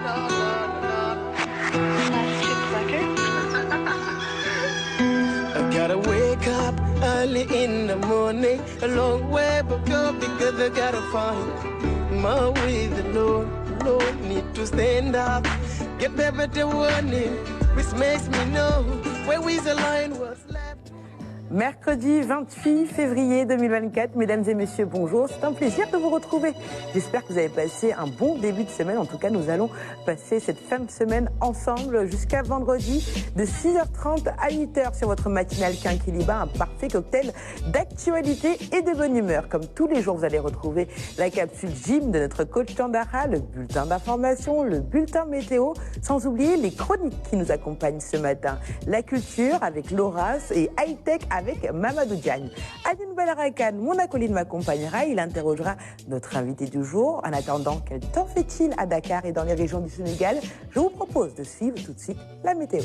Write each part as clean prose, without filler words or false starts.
I gotta wake up early in the morning, a long way but go because I gotta find my way. The Lord need to stand up, get better warning, which makes me know where is the line was left. Mercredi 28 février 2024, mesdames et messieurs, bonjour, c'est un plaisir de vous retrouver. J'espère que vous avez passé un bon début de semaine. En tout cas, nous allons passer cette fin de semaine ensemble jusqu'à vendredi de 6h30 à 8h sur votre matinale Quinquiliba, un parfait cocktail d'actualité et de bonne humeur. Comme tous les jours, vous allez retrouver la capsule gym de notre coach Tandara, le bulletin d'information, le bulletin météo, sans oublier les chroniques qui nous accompagnent ce matin. La culture avec Laura et high-tech avec Mamadou Diagne. Adine Balarakan, mon acolyte, m'accompagnera. Il interrogera notre invité du jour. En attendant, quel temps fait-il à Dakar et dans les régions du Sénégal? Je vous propose de suivre tout de suite la météo.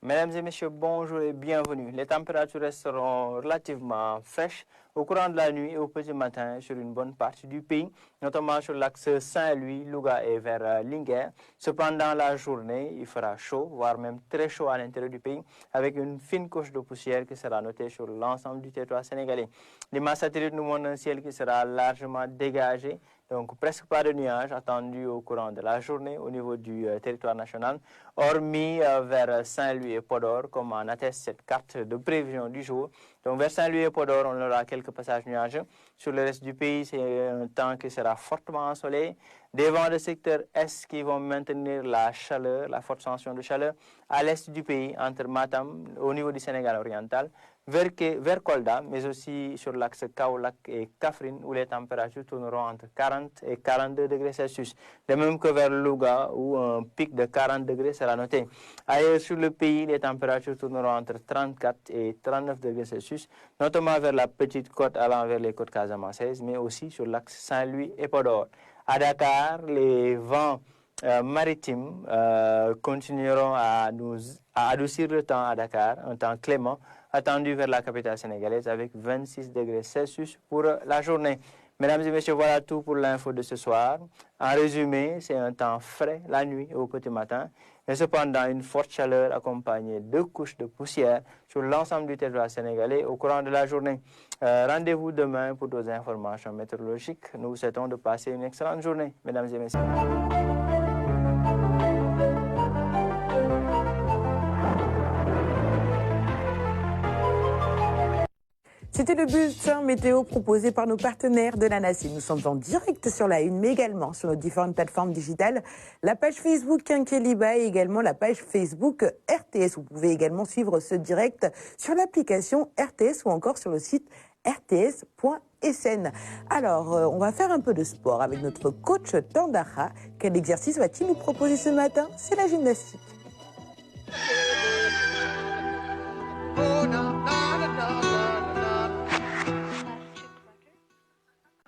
Mesdames et messieurs, bonjour et bienvenue. Les températures resteront relativement fraîches au courant de la nuit et au petit matin sur une bonne partie du pays, notamment sur l'axe Saint-Louis, Louga et vers Linguère. Cependant, la journée, il fera chaud, voire même très chaud à l'intérieur du pays, avec une fine couche de poussière qui sera notée sur l'ensemble du territoire sénégalais. L'image satellite nous montre un ciel qui sera largement dégagé, donc presque pas de nuages attendus au courant de la journée au niveau du territoire national, hormis vers Saint-Louis et Podor, comme en atteste cette carte de prévision du jour. Donc vers Saint-Louis et Podor, on aura quelques passages nuageux. Sur le reste du pays, c'est un temps qui sera fortement ensoleillé. Des vents de secteur est qui vont maintenir la chaleur, la forte tension de chaleur à l'est du pays, entre Matam, au niveau du Sénégal oriental, vers Kolda, mais aussi sur l'axe Kaolack et Kaffrine, où les températures tourneront entre 40 et 42 degrés Celsius. De même que vers Louga, où un pic de 40 degrés sera noté. Ailleurs sur le pays, les températures tourneront entre 34 et 39 degrés Celsius, notamment vers la petite côte allant vers les côtes casamançaises, mais aussi sur l'axe Saint-Louis et Podor. À Dakar, les vents maritimes continueront à adoucir le temps à Dakar, un temps clément, attendu vers la capitale sénégalaise avec 26 degrés Celsius pour la journée. Mesdames et messieurs, voilà tout pour l'info de ce soir. En résumé, c'est un temps frais la nuit et au petit matin, mais cependant une forte chaleur accompagnée de couches de poussière sur l'ensemble du territoire sénégalais au courant de la journée. Rendez-vous demain pour d'autres informations météorologiques. Nous vous souhaitons de passer une excellente journée, mesdames et messieurs. C'était le bulletin météo proposé par nos partenaires de la NACI. Nous sommes en direct sur la une, mais également sur nos différentes plateformes digitales. La page Facebook Quinquiliba et également la page Facebook RTS. Vous pouvez également suivre ce direct sur l'application RTS ou encore sur le site rts.sn. Alors, on va faire un peu de sport avec notre coach Tandara. Quel exercice va-t-il nous proposer ce matin? C'est la gymnastique.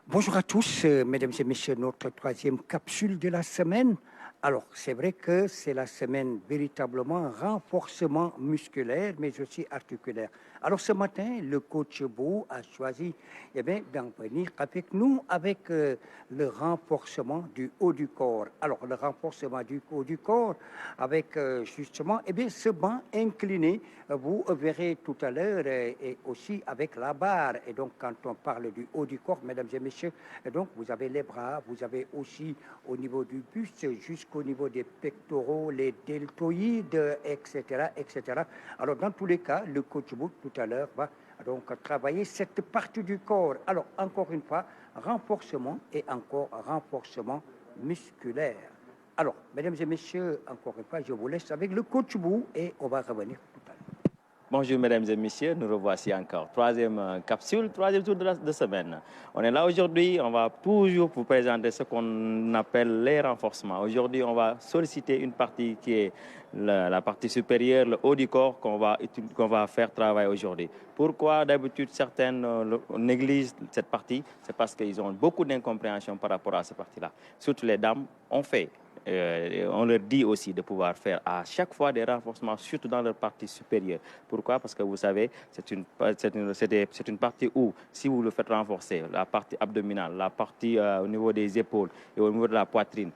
Bonjour à tous, mesdames et messieurs, notre troisième capsule de la semaine. Alors, c'est vrai que c'est la semaine véritablement renforcement musculaire, mais aussi articulaire. Alors, ce matin, le coach Bou a choisi d'en venir avec nous avec le renforcement du haut du corps. Alors, le renforcement du haut du corps avec justement ce banc incliné, vous verrez tout à l'heure, et aussi avec la barre. Et donc, quand on parle du haut du corps, mesdames et messieurs, donc vous avez les bras, vous avez aussi au niveau du buste jusqu'au niveau des pectoraux, les deltoïdes, etc., etc. Alors, dans tous les cas, le coach Bou, tout à l'heure, va donc travailler cette partie du corps. Alors, encore une fois, renforcement et encore renforcement musculaire. Alors, mesdames et messieurs, encore une fois, je vous laisse avec le coach Bou et on va revenir tout à l'heure. Bonjour mesdames et messieurs, nous revoici encore. Troisième capsule, troisième tour de semaine. On est là aujourd'hui, on va toujours vous présenter ce qu'on appelle les renforcements. Aujourd'hui, on va solliciter une partie qui est la partie supérieure, le haut du corps qu'on va faire travailler aujourd'hui. Pourquoi d'habitude certaines négligent cette partie? C'est parce qu'ils ont beaucoup d'incompréhension par rapport à cette partie-là. Surtout les dames, on leur dit aussi de pouvoir faire à chaque fois des renforcements, surtout dans leur partie supérieure. Pourquoi? Parce que vous savez, c'est une partie où, si vous le faites renforcer, la partie abdominale, la partie au niveau des épaules et au niveau de la poitrine,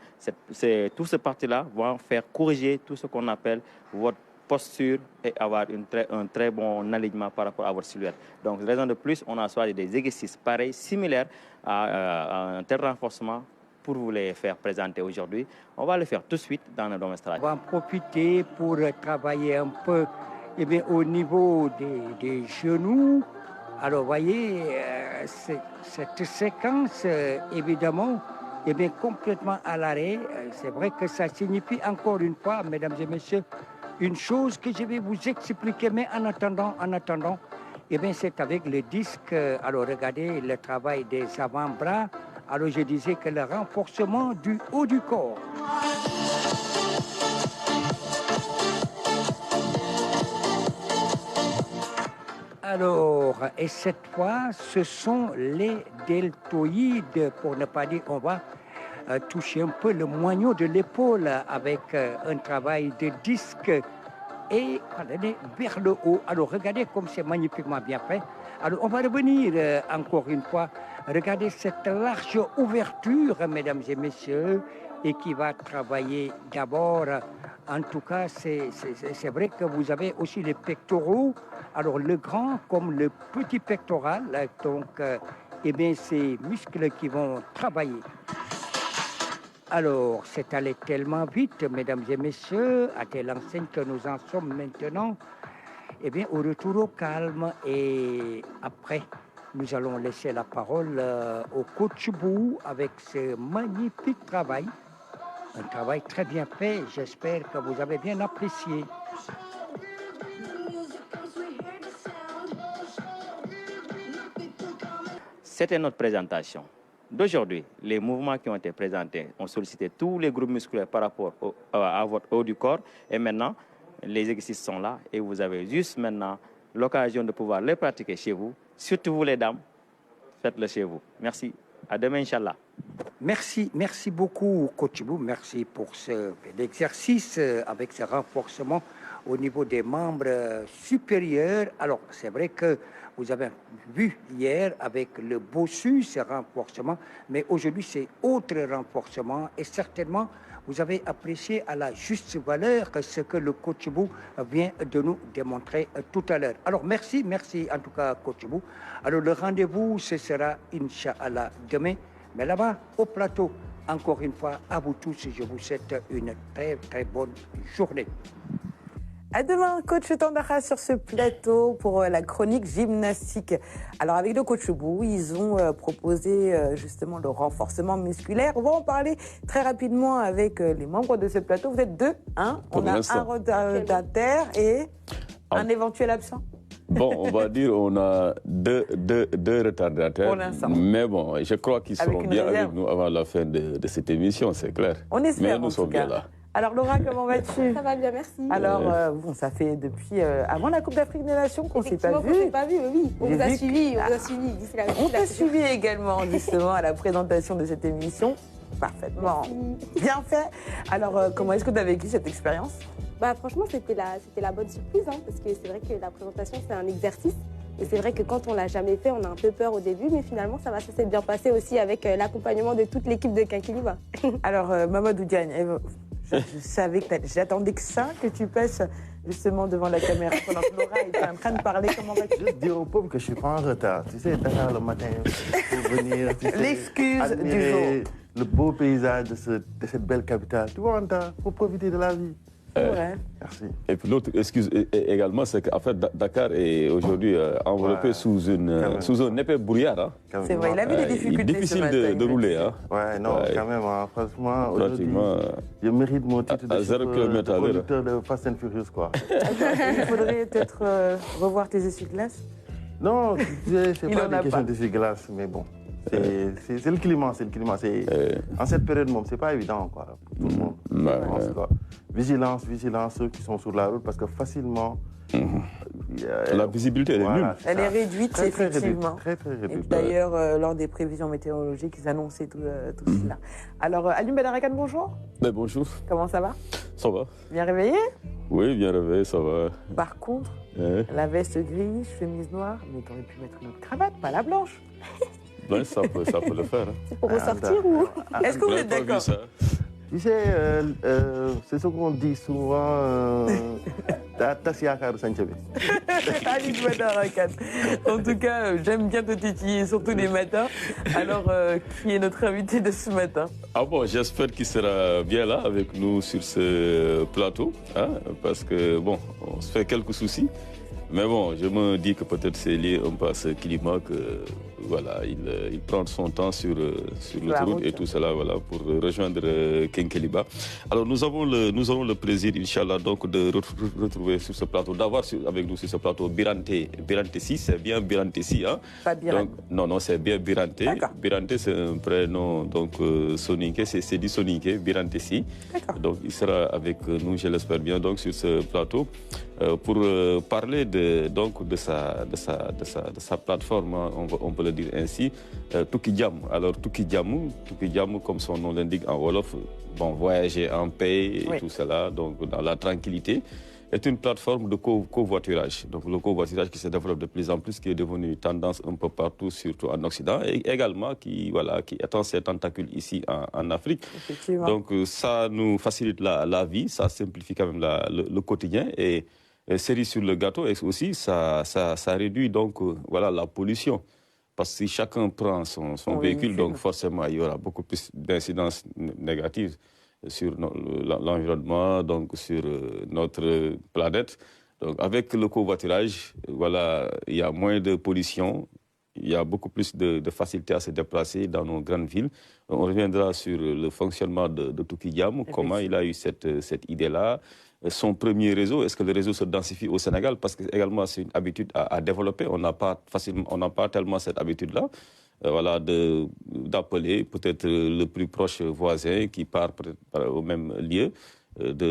toute cette partie-là va faire corriger tout ce qu'on appelle votre posture et avoir un très bon alignement par rapport à votre silhouette. Donc, raison de plus, on a choisi des exercices pareils, similaires à un tel renforcement pour vous les faire présenter aujourd'hui. On va le faire tout de suite dans le démonstration. On va en profiter pour travailler un peu au niveau des genoux. Alors, vous voyez, cette séquence, évidemment, complètement à l'arrêt. C'est vrai que ça signifie encore une fois, mesdames et messieurs, une chose que je vais vous expliquer, mais en attendant, c'est avec le disque. Alors, regardez le travail des avant-bras. Alors, je disais que le renforcement du haut du corps. Alors, et cette fois, ce sont les deltoïdes, pour ne pas dire qu'on va toucher un peu le moignon de l'épaule avec un travail de disque et aller vers le haut. Alors, regardez comme c'est magnifiquement bien fait. Alors, on va revenir encore une fois. Regardez cette large ouverture, mesdames et messieurs, et qui va travailler d'abord. En tout cas, c'est vrai que vous avez aussi les pectoraux. Alors, le grand comme le petit pectoral. Donc, ces muscles qui vont travailler. Alors, c'est allé tellement vite, mesdames et messieurs, à telle enseigne que nous en sommes maintenant, au retour au calme. Et après, nous allons laisser la parole au coach Bou avec ce magnifique travail. Un travail très bien fait. J'espère que vous avez bien apprécié. C'était notre présentation d'aujourd'hui. Les mouvements qui ont été présentés ont sollicité tous les groupes musculaires par rapport à votre haut du corps. Et maintenant, les exercices sont là et vous avez juste maintenant l'occasion de pouvoir les pratiquer chez vous. Surtout vous les dames, faites-le chez vous. Merci. À demain, Inch'Allah. Merci beaucoup, coach Bou. Merci pour l'exercice avec ce renforcement au niveau des membres supérieurs. Alors, c'est vrai que vous avez vu hier avec le bossu, ce renforcement, mais aujourd'hui, c'est autre renforcement et certainement, vous avez apprécié à la juste valeur ce que le coach Bou vient de nous démontrer tout à l'heure. Alors, merci en tout cas, coach Bou. Alors, le rendez-vous, ce sera, Inch'Allah, demain. Mais là-bas, au plateau, encore une fois, à vous tous, je vous souhaite une très, très bonne journée. À demain, coach Tandara sur ce plateau pour la chronique gymnastique. Alors avec le coach Bou, ils ont proposé justement le renforcement musculaire. On va en parler très rapidement avec les membres de ce plateau. Vous êtes deux, hein? On a un retardataire et un éventuel absent. Bon, on va dire on a deux retardataires. Pour l'instant. Mais bon, je crois qu'ils seront bien avec nous avant la fin de cette émission, c'est clair. On espère. Mais nous sommes bien là. Alors Laura, comment vas-tu? Ça va bien, merci. Alors, bon, ça fait depuis avant la Coupe d'Afrique des Nations qu'on ne s'est pas vu. On ne s'est pas vu, oui. On vous a suivi, On t'a suivi également, justement, à la présentation de cette émission. Parfaitement. Bien fait. Alors, comment est-ce que tu as vécu cette expérience? Franchement, c'était la bonne surprise, hein, parce que c'est vrai que la présentation, c'est un exercice. Et c'est vrai que quand on ne l'a jamais fait, on a un peu peur au début, mais finalement, ça s'est bien passé aussi avec l'accompagnement de toute l'équipe de Kinkeliba. Alors, Mamadou Diagne, je savais que j'attendais que ça, que tu passes justement devant la caméra pendant que Laura était en train de parler. Comment vas-tu? Juste dire au peuple que je suis pas en retard. Tu sais, t'as le matin pour venir. L'excuse du jour. Le beau paysage de cette belle capitale. Tu vois, il faut profiter de la vie. Merci. Et puis l'autre excuse également, c'est qu'en fait, Dakar est aujourd'hui enveloppé sous un épais brouillard. Hein. C'est vrai, il a mis des difficultés. Difficile de rouler. Hein. Ouais, non, quand même, hein, franchement, pratiquement je mérite mon titre à 0 km de conducteur de Fast and Furious, quoi. Il faudrait peut-être revoir tes essuie-glaces. Non, c'est pas une question d'essuie-glaces, mais bon. C'est le climat, c'est le climat. En cette période, c'est pas évident, quoi, pour tout le monde. Vigilance, ceux qui sont sur la route, parce que facilement... la visibilité, elle est nulle. Elle est réduite, très, effectivement. Très réduite. D'ailleurs, lors des prévisions météorologiques, ils annonçaient tout cela. Alors, Alioune Badara Kane, bonjour. Bonjour. Comment ça va? Ça va. Bien réveillé? Oui, bien réveillé, ça va. Par contre, la veste grise, chemise noire, mais t'aurais pu mettre une autre cravate, pas la blanche. Ben, ça peut le faire. Hein. C'est pour ressortir ou... Est-ce que vous êtes d'accord? Tu sais, c'est ce qu'on dit souvent, Alioune Badara Kane. En tout cas, j'aime bien te titiller, surtout les matins. Alors, qui est notre invité de ce matin? Ah bon, j'espère qu'il sera bien là avec nous sur ce plateau, hein, parce que, bon, on se fait quelques soucis. Mais bon, je me dis que peut-être c'est lié un peu à ce climat que, voilà, il prend son temps sur l'autoroute et tout cela, voilà, pour rejoindre Kenkeliba. Alors, nous avons le plaisir, Inch'Allah, donc, de retrouver sur ce plateau, d'avoir avec nous sur ce plateau Birante Si, c'est bien Birante Si, hein? Pas Birante. Non, c'est bien Birante. Birante, c'est un prénom, donc, soninké, c'est dit soninké, Birante Si. Donc, il sera avec nous, je l'espère bien, donc, sur ce plateau, pour parler de sa plateforme, on peut le dire ainsi, Tukijam. Alors Tukijam, comme son nom l'indique en Wolof, bon, voyager en paix et tout cela, donc dans la tranquillité, est une plateforme de covoiturage. Donc le covoiturage qui se développe de plus en plus, qui est devenu tendance un peu partout, surtout en Occident, et également qui étend ses tentacules ici en Afrique. Donc ça nous facilite la vie, ça simplifie quand même le quotidien et cerise sur le gâteau, et aussi ça réduit donc voilà, la pollution. Parce que si chacun prend son véhicule, donc forcément il y aura beaucoup plus d'incidences négatives sur l'environnement, donc sur notre planète. Donc avec le covoiturage, voilà, il y a moins de pollution, il y a beaucoup plus de facilité à se déplacer dans nos grandes villes. On reviendra sur le fonctionnement de Tukijam, comment il a eu cette idée-là. Son premier réseau, est-ce que le réseau se densifie au Sénégal? Parce que également c'est une habitude à développer. On n'a pas tellement cette habitude-là, voilà, d'appeler peut-être le plus proche voisin qui part au même lieu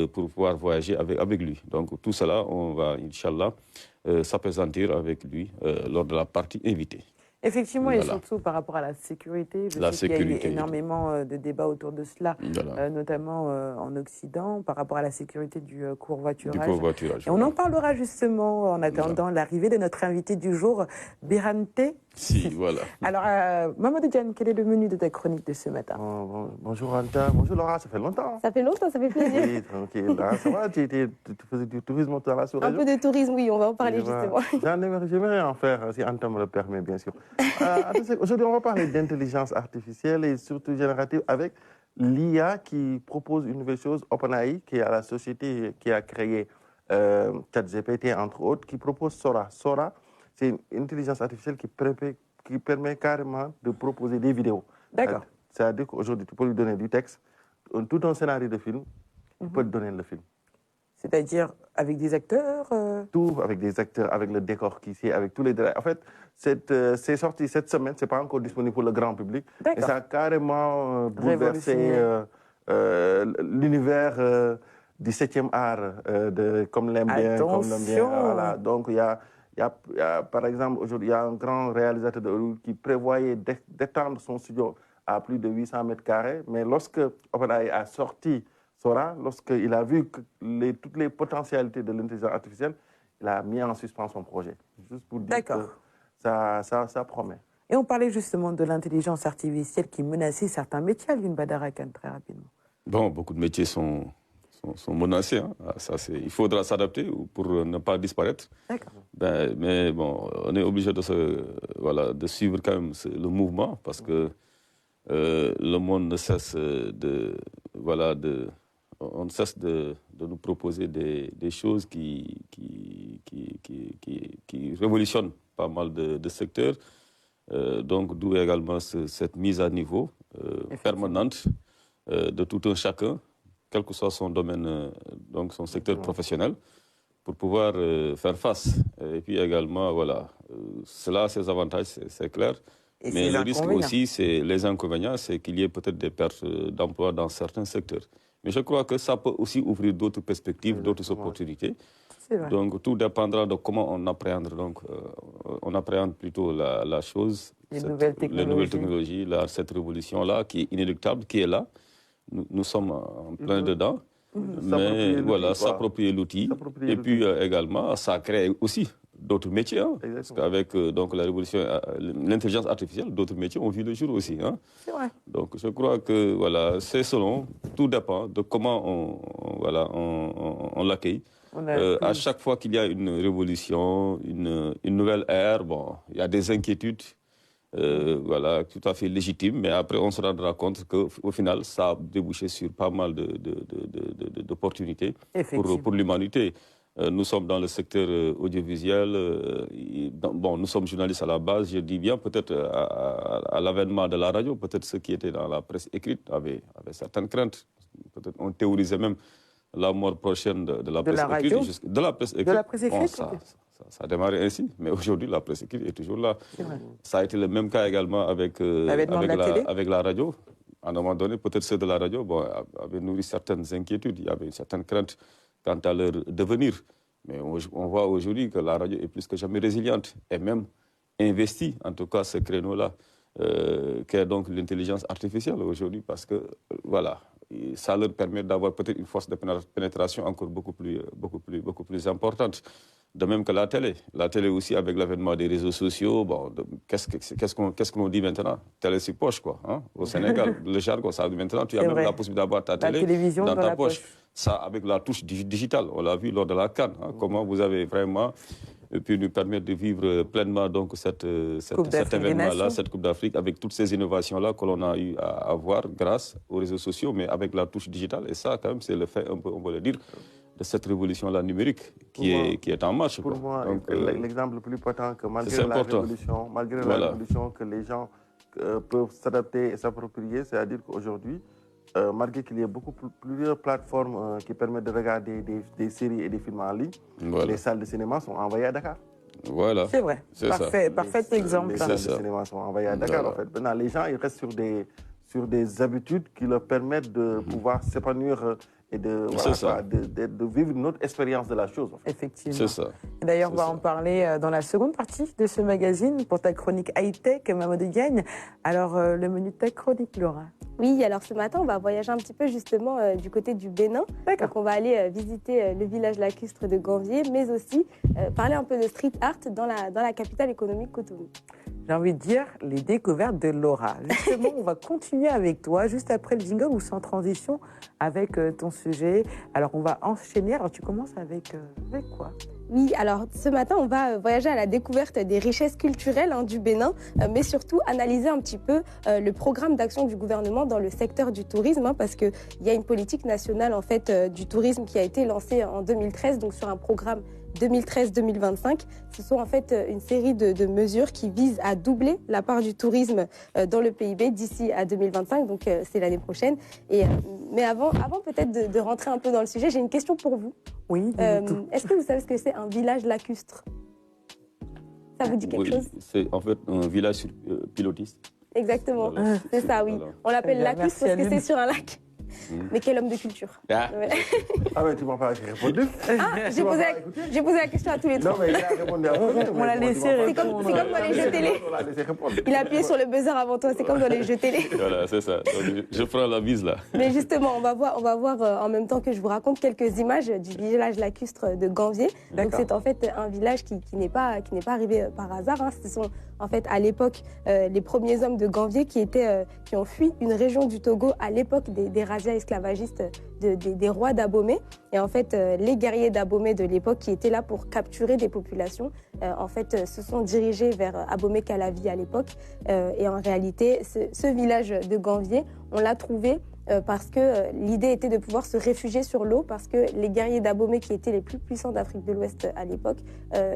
pour pouvoir voyager avec lui. Donc tout cela, on va, Inch'Allah, s'appesantir avec lui lors de la partie invitée. Effectivement, et surtout par rapport à la sécurité. Je sais qu'il y a eu énormément de débats autour de cela, notamment en Occident, par rapport à la sécurité du covoiturage. Et on en parlera justement en attendant l'arrivée de notre invité du jour, Birante Si. Voilà. Alors, Mamadou Diane, quel est le menu de ta chronique de ce matin? Bonjour Anta, bonjour Laura, ça fait longtemps. Ça fait longtemps, ça fait plaisir. Oui, tranquille. Ça va, tu faisais du tourisme dans la sous-région? Un peu de tourisme, oui, on va en parler justement. J'aimerais en faire, si Anta me le permet, bien sûr. Aujourd'hui, on va parler d'intelligence artificielle et surtout générative avec l'IA qui propose une nouvelle chose, OpenAI, qui est la société qui a créé ChatGPT, entre autres, qui propose Sora. Sora, c'est une intelligence artificielle qui permet carrément de proposer des vidéos. D'accord. C'est-à-dire qu'aujourd'hui, tu peux lui donner du texte, tout un scénario de film, il peut te donner le film. C'est-à-dire avec des acteurs Tout avec des acteurs, avec le décor qui est, avec tous les détails. En fait, c'est sorti cette semaine, ce n'est pas encore disponible pour le grand public. Et ça a carrément bouleversé l'univers du 7e art, comme l'aime bien. Voilà. Donc, il y a, par exemple, aujourd'hui, il y a un grand réalisateur de Hollywood qui prévoyait d'étendre son studio à plus de 800 mètres carrés. Mais lorsque OpenAI a sorti Sora, lorsqu'il a vu toutes les potentialités de l'intelligence artificielle, il a mis en suspens son projet. Juste pour dire que ça promet. Et on parlait justement de l'intelligence artificielle qui menaçait certains métiers, Alioune Badara Kane, très rapidement. Bon, beaucoup de métiers sont menacés. Hein. Il faudra s'adapter pour ne pas disparaître. D'accord. Mais bon, on est obligé de suivre quand même le mouvement parce que le monde ne cesse on ne cesse de nous proposer des choses qui révolutionnent pas mal de secteurs. Donc, d'où également cette mise à niveau permanente de tout un chacun, quel que soit son domaine, donc son secteur professionnel, pour pouvoir faire face. Et puis également, voilà, cela a ses avantages, c'est clair. Mais le risque aussi, c'est les inconvénients, c'est qu'il y ait peut-être des pertes d'emplois dans certains secteurs. Mais je crois que ça peut aussi ouvrir d'autres perspectives, d'autres opportunités. Donc tout dépendra de comment on appréhende. Donc, on appréhende plutôt la chose, les nouvelles technologies, cette révolution-là qui est inéluctable, qui est là. Nous sommes en plein dedans. Mais voilà, s'approprier l'outil. Et puis également, ça crée aussi d'autres métiers. Hein, parce qu'avec donc, la révolution, l'intelligence artificielle, d'autres métiers ont vu le jour aussi. Hein. C'est vrai. Donc je crois que voilà, c'est selon, tout dépend de comment on l'accueille. À chaque fois qu'il y a une révolution, une nouvelle ère, bon, il y a des inquiétudes. Voilà, tout à fait légitime, mais après on se rendra compte qu'au final, ça a débouché sur pas mal d'opportunités pour l'humanité. Nous sommes dans le secteur audiovisuel, bon, nous sommes journalistes à la base, je dis bien, peut-être à l'avènement de la radio, peut-être ceux qui étaient dans la presse écrite avaient certaines craintes, peut-être on théorisait même la mort prochaine de la presse écrite. De la presse écrite. Bon, ça a démarré ainsi, mais aujourd'hui, la presse écrite est toujours là. Ça a été le même cas également avec la radio. À un moment donné, peut-être ceux de la radio avaient nourri certaines inquiétudes, il y avait une certaine crainte quant à leur devenir. Mais on voit aujourd'hui que la radio est plus que jamais résiliente et même investie, en tout cas, ce créneau-là, qu'est donc l'intelligence artificielle aujourd'hui, parce que, voilà, ça leur permet d'avoir peut-être une force de pénétration encore beaucoup plus importante. De même que la télé. La télé aussi, avec l'avènement des réseaux sociaux, bon, qu'est-ce qu'on dit maintenant? Télé sur poche, quoi. Hein? Au Sénégal, le jargon, ça dit maintenant, tu as même la possibilité d'avoir ta télé dans ta poche. Ça, avec la touche digitale, on l'a vu lors de la CAN. Hein? Comment vous avez vraiment pu nous permettre de vivre pleinement donc, cet événement-là, cette Coupe d'Afrique, avec toutes ces innovations-là que l'on a eu à voir grâce aux réseaux sociaux, mais avec la touche digitale. Et ça, quand même, c'est le fait, on peut le dire, de cette révolution-là numérique qui est en marche. Pour moi, l'exemple le plus important que malgré la révolution, que les gens peuvent s'adapter et s'approprier, c'est-à-dire qu'aujourd'hui, malgré qu'il y ait plusieurs plateformes qui permettent de regarder des séries et des films en ligne, les salles de cinéma sont envoyées à Dakar. Voilà. C'est vrai. Parfait exemple. Les salles de cinéma sont envoyées à Dakar, en fait. Maintenant, les gens ils restent sur des habitudes qui leur permettent de pouvoir s'épanouir et de vivre une autre expérience de la chose. En fait. Effectivement. C'est ça. D'ailleurs, on va en parler dans la seconde partie de ce magazine pour ta chronique high-tech, Mamadou Diagne. Alors, le menu de ta chronique, Laura? Oui, alors ce matin, on va voyager un petit peu justement du côté du Bénin. Donc, on va aller visiter le village lacustre de Ganvié, mais aussi parler un peu de street art dans la capitale économique Cotonou. J'ai envie de dire les découvertes de Laura. Justement, on va continuer avec toi juste après le jingle ou sans transition avec ton sujet. Alors, on va enchaîner. Alors, tu commences avec quoi? Oui, alors ce matin, on va voyager à la découverte des richesses culturelles du Bénin, mais surtout analyser un petit peu le programme d'action du gouvernement dans le secteur du tourisme, parce qu'il y a une politique nationale en fait, du tourisme qui a été lancée en 2013, donc sur un programme 2013-2025. Ce sont en fait une série de mesures qui visent à doubler la part du tourisme dans le PIB d'ici à 2025, donc c'est l'année prochaine. Mais avant peut-être de rentrer un peu dans le sujet, j'ai une question pour vous. Oui. Est-ce que vous savez ce que c'est un village lacustre? Ça vous dit quelque chose? C'est en fait un village pilotiste. Exactement, c'est ça, oui. On l'appelle lacustre parce que c'est sur un lac. Mais quel homme de culture. Ah ouais, tu m'as pas répondu. J'ai posé la question à tous les trois. Non, mais il a répondu à on l'a laissé répondre. C'est comme dans les jeux télé. Il a appuyé sur le buzzer avant toi, c'est comme dans les jeux télé. Voilà, c'est ça. Donc, je prends la mise là. Mais justement, on va voir en même temps que je vous raconte quelques images du village lacustre de Ganvié. Donc c'est en fait un village qui n'est pas arrivé par hasard. Hein. Ce sont en fait à l'époque les premiers hommes de Ganvié qui ont fui une région du Togo à l'époque des razzias esclavagistes des rois d'Abomey. Et en fait, les guerriers d'Abomey de l'époque qui étaient là pour capturer des populations, en fait, se sont dirigés vers Abomey-Calavi à l'époque. Et en réalité, ce village de Ganvié, on l'a trouvé parce que l'idée était de pouvoir se réfugier sur l'eau, parce que les guerriers d'Abomey, qui étaient les plus puissants d'Afrique de l'Ouest à l'époque,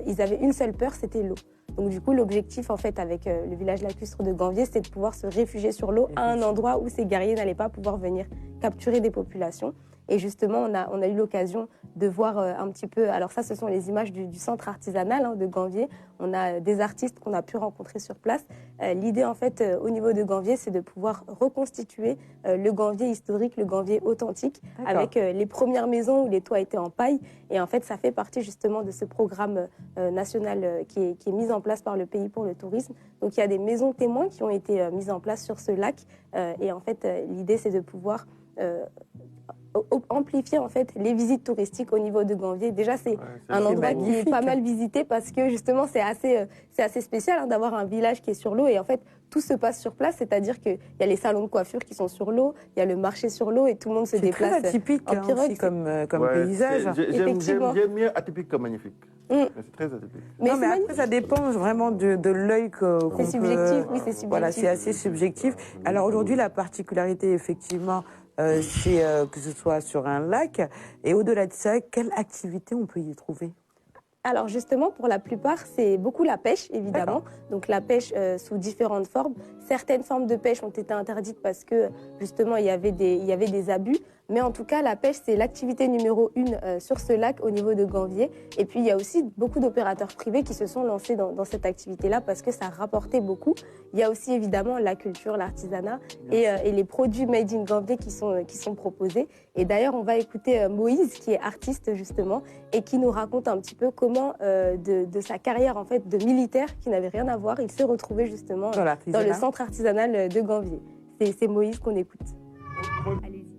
ils avaient une seule peur, c'était l'eau. Donc du coup, l'objectif en fait avec le village lacustre de Gambier, c'était de pouvoir se réfugier sur l'eau à un endroit où ces guerriers n'allaient pas pouvoir venir capturer des populations. Et justement, on a eu l'occasion de voir un petit peu... Alors ça, ce sont les images du centre artisanal de Gambier. On a des artistes qu'on a pu rencontrer sur place. L'idée, en fait, au niveau de Gambier, c'est de pouvoir reconstituer le Gambier historique, le Gambier authentique, avec les premières maisons où les toits étaient en paille. Et en fait, ça fait partie justement de ce programme national qui est mis en place par le pays pour le tourisme. Donc, il y a des maisons témoins qui ont été mises en place sur ce lac. Et en fait, l'idée, c'est de pouvoir... amplifier en fait les visites touristiques au niveau de Gambier. Déjà, c'est un endroit qui est pas mal visité parce que justement, c'est assez spécial d'avoir un village qui est sur l'eau et en fait, tout se passe sur place, c'est-à-dire qu'il y a les salons de coiffure qui sont sur l'eau, il y a le marché sur l'eau et tout le monde se déplace. C'est atypique en pirogue, comme paysage. J'aime mieux atypique que magnifique. C'est très atypique. Mais après, ça dépend vraiment de l'œil qu'on peut... C'est subjectif, oui, c'est subjectif. Voilà, c'est assez subjectif. Alors aujourd'hui, la particularité, effectivement, c'est que ce soit sur un lac. Et au-delà de ça, quelle activité on peut y trouver ? Alors justement, pour la plupart, c'est beaucoup la pêche, évidemment. Donc la pêche sous différentes formes. Certaines formes de pêche ont été interdites parce que justement, il y avait des abus. Mais en tout cas, la pêche, c'est l'activité numéro 1 sur ce lac au niveau de Gambier. Et puis, il y a aussi beaucoup d'opérateurs privés qui se sont lancés dans cette activité-là parce que ça rapportait beaucoup. Il y a aussi évidemment la culture, l'artisanat et les produits made in Gambier qui sont proposés. Et d'ailleurs, on va écouter Moïse, qui est artiste justement, et qui nous raconte un petit peu comment, de sa carrière en fait de militaire, qui n'avait rien à voir, il s'est retrouvé justement dans le centre artisanal de Gambier. C'est Moïse qu'on écoute. Allez-y.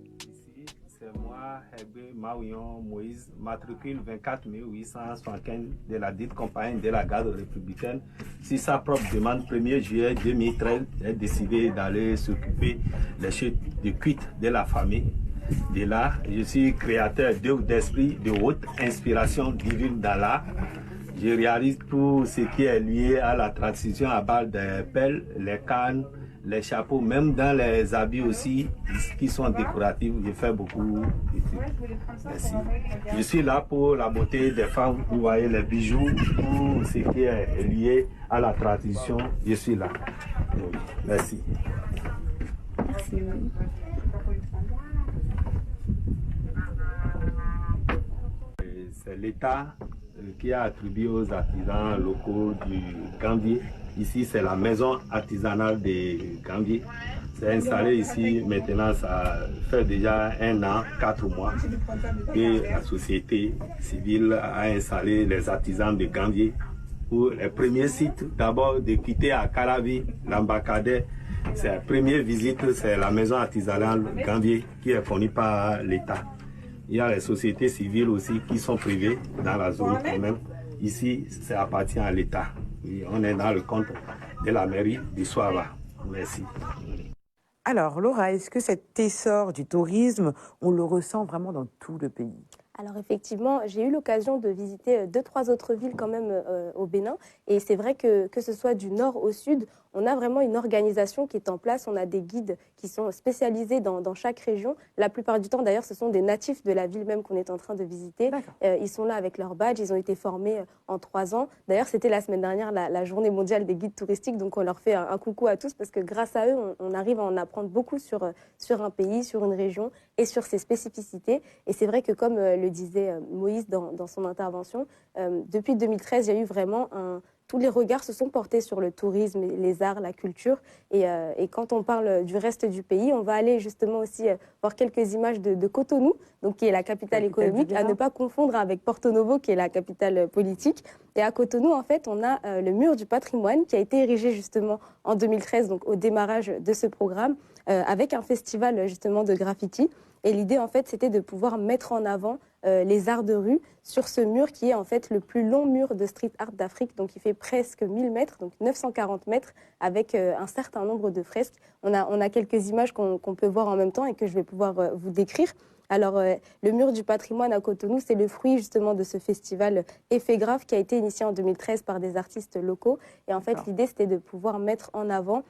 Herbé Maouillon Moïse, matricule 24 875 de la dite compagnie de la garde républicaine. Si sa propre demande, 1er juillet 2013, j'ai décidé d'aller s'occuper des chutes de cuite de la famille. De là, je suis créateur d'œuvres d'esprit de haute inspiration divine dans l'art. Je réalise tout ce qui est lié à la transition à base des pelles, les cannes, les chapeaux, même dans les habits aussi, qui sont décoratifs. Je fais beaucoup de trucs. Merci. Je suis là pour la beauté des femmes. Vous voyez les bijoux, tout ce qui est lié à la tradition. Je suis là. Merci. Merci. C'est l'État qui a attribué aux artisans locaux du Gambier. Ici, c'est la maison artisanale de Gambier. C'est installé ici, maintenant, ça fait déjà 1 an, 4 mois. Et la société civile a installé les artisans de Gambier pour les premiers sites. D'abord, de quitter à Caravi, l'Ambacadé. C'est la première visite, c'est la maison artisanale Gambier qui est fournie par l'État. Il y a les sociétés civiles aussi qui sont privées dans la zone quand même. Ici, ça appartient à l'État. On est dans le compte de la mairie du Soava. Merci. Alors, Laura, est-ce que cet essor du tourisme, on le ressent vraiment dans tout le pays ? Alors effectivement, j'ai eu l'occasion de visiter 2-3 autres villes quand même au Bénin. Et c'est vrai que ce soit du nord au sud, on a vraiment une organisation qui est en place. On a des guides qui sont spécialisés dans chaque région. La plupart du temps, d'ailleurs, ce sont des natifs de la ville même qu'on est en train de visiter. Ils sont là avec leur badge. Ils ont été formés en 3 ans. D'ailleurs, c'était la semaine dernière la journée mondiale des guides touristiques. Donc, on leur fait un coucou à tous parce que grâce à eux, on arrive à en apprendre beaucoup sur un pays, sur une région et sur ses spécificités. Et c'est vrai que comme le disait Moïse dans son intervention, depuis 2013, il y a eu vraiment tous les regards se sont portés sur le tourisme, les arts, la culture. Et quand on parle du reste du pays, on va aller justement aussi voir quelques images de Cotonou, donc qui est la capitale économique, à ne pas confondre avec Porto Novo, qui est la capitale politique. Et à Cotonou, en fait, on a le mur du patrimoine qui a été érigé justement en 2013, donc au démarrage de ce programme, avec un festival justement de graffiti. Et l'idée, en fait, c'était de pouvoir mettre en avant les arts de rue sur ce mur qui est en fait le plus long mur de street art d'Afrique. Donc, il fait presque 1000 mètres, donc 940 mètres, avec un certain nombre de fresques. On a quelques images qu'on peut voir en même temps et que je vais pouvoir vous décrire. Alors, le mur du patrimoine à Cotonou, c'est le fruit justement de ce festival Effet Grave qui a été initié en 2013 par des artistes locaux. Et en fait, l'idée, c'était de pouvoir mettre en avant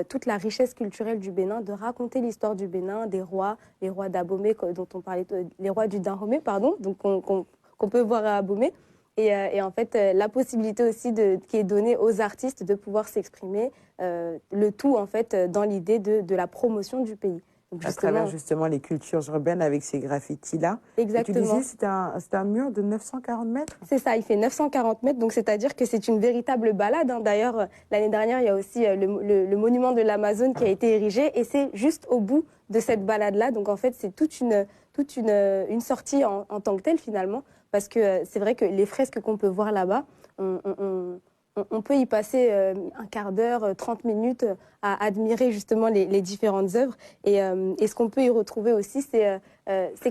toute la richesse culturelle du Bénin, de raconter l'histoire du Bénin, des rois, les rois d'Abomey dont on parlait, les rois du Dahomey, pardon, donc qu'on peut voir à Abomey. Et en fait, la possibilité aussi qui est donnée aux artistes de pouvoir s'exprimer, le tout en fait dans l'idée de la promotion du pays. Donc, à travers justement les cultures urbaines avec ces graffitis-là. Exactement. Et tu disais c'est un mur de 940 mètres. C'est ça, il fait 940 mètres, donc c'est-à-dire que c'est une véritable balade. Hein. D'ailleurs, l'année dernière, il y a aussi le monument de l'Amazone qui a été érigé, et c'est juste au bout de cette balade-là. Donc en fait, c'est toute une sortie en tant que telle finalement, parce que c'est vrai que les fresques qu'on peut voir là-bas, on peut y passer un quart d'heure, 30 minutes à admirer justement les différentes œuvres. Et ce qu'on peut y retrouver aussi, c'est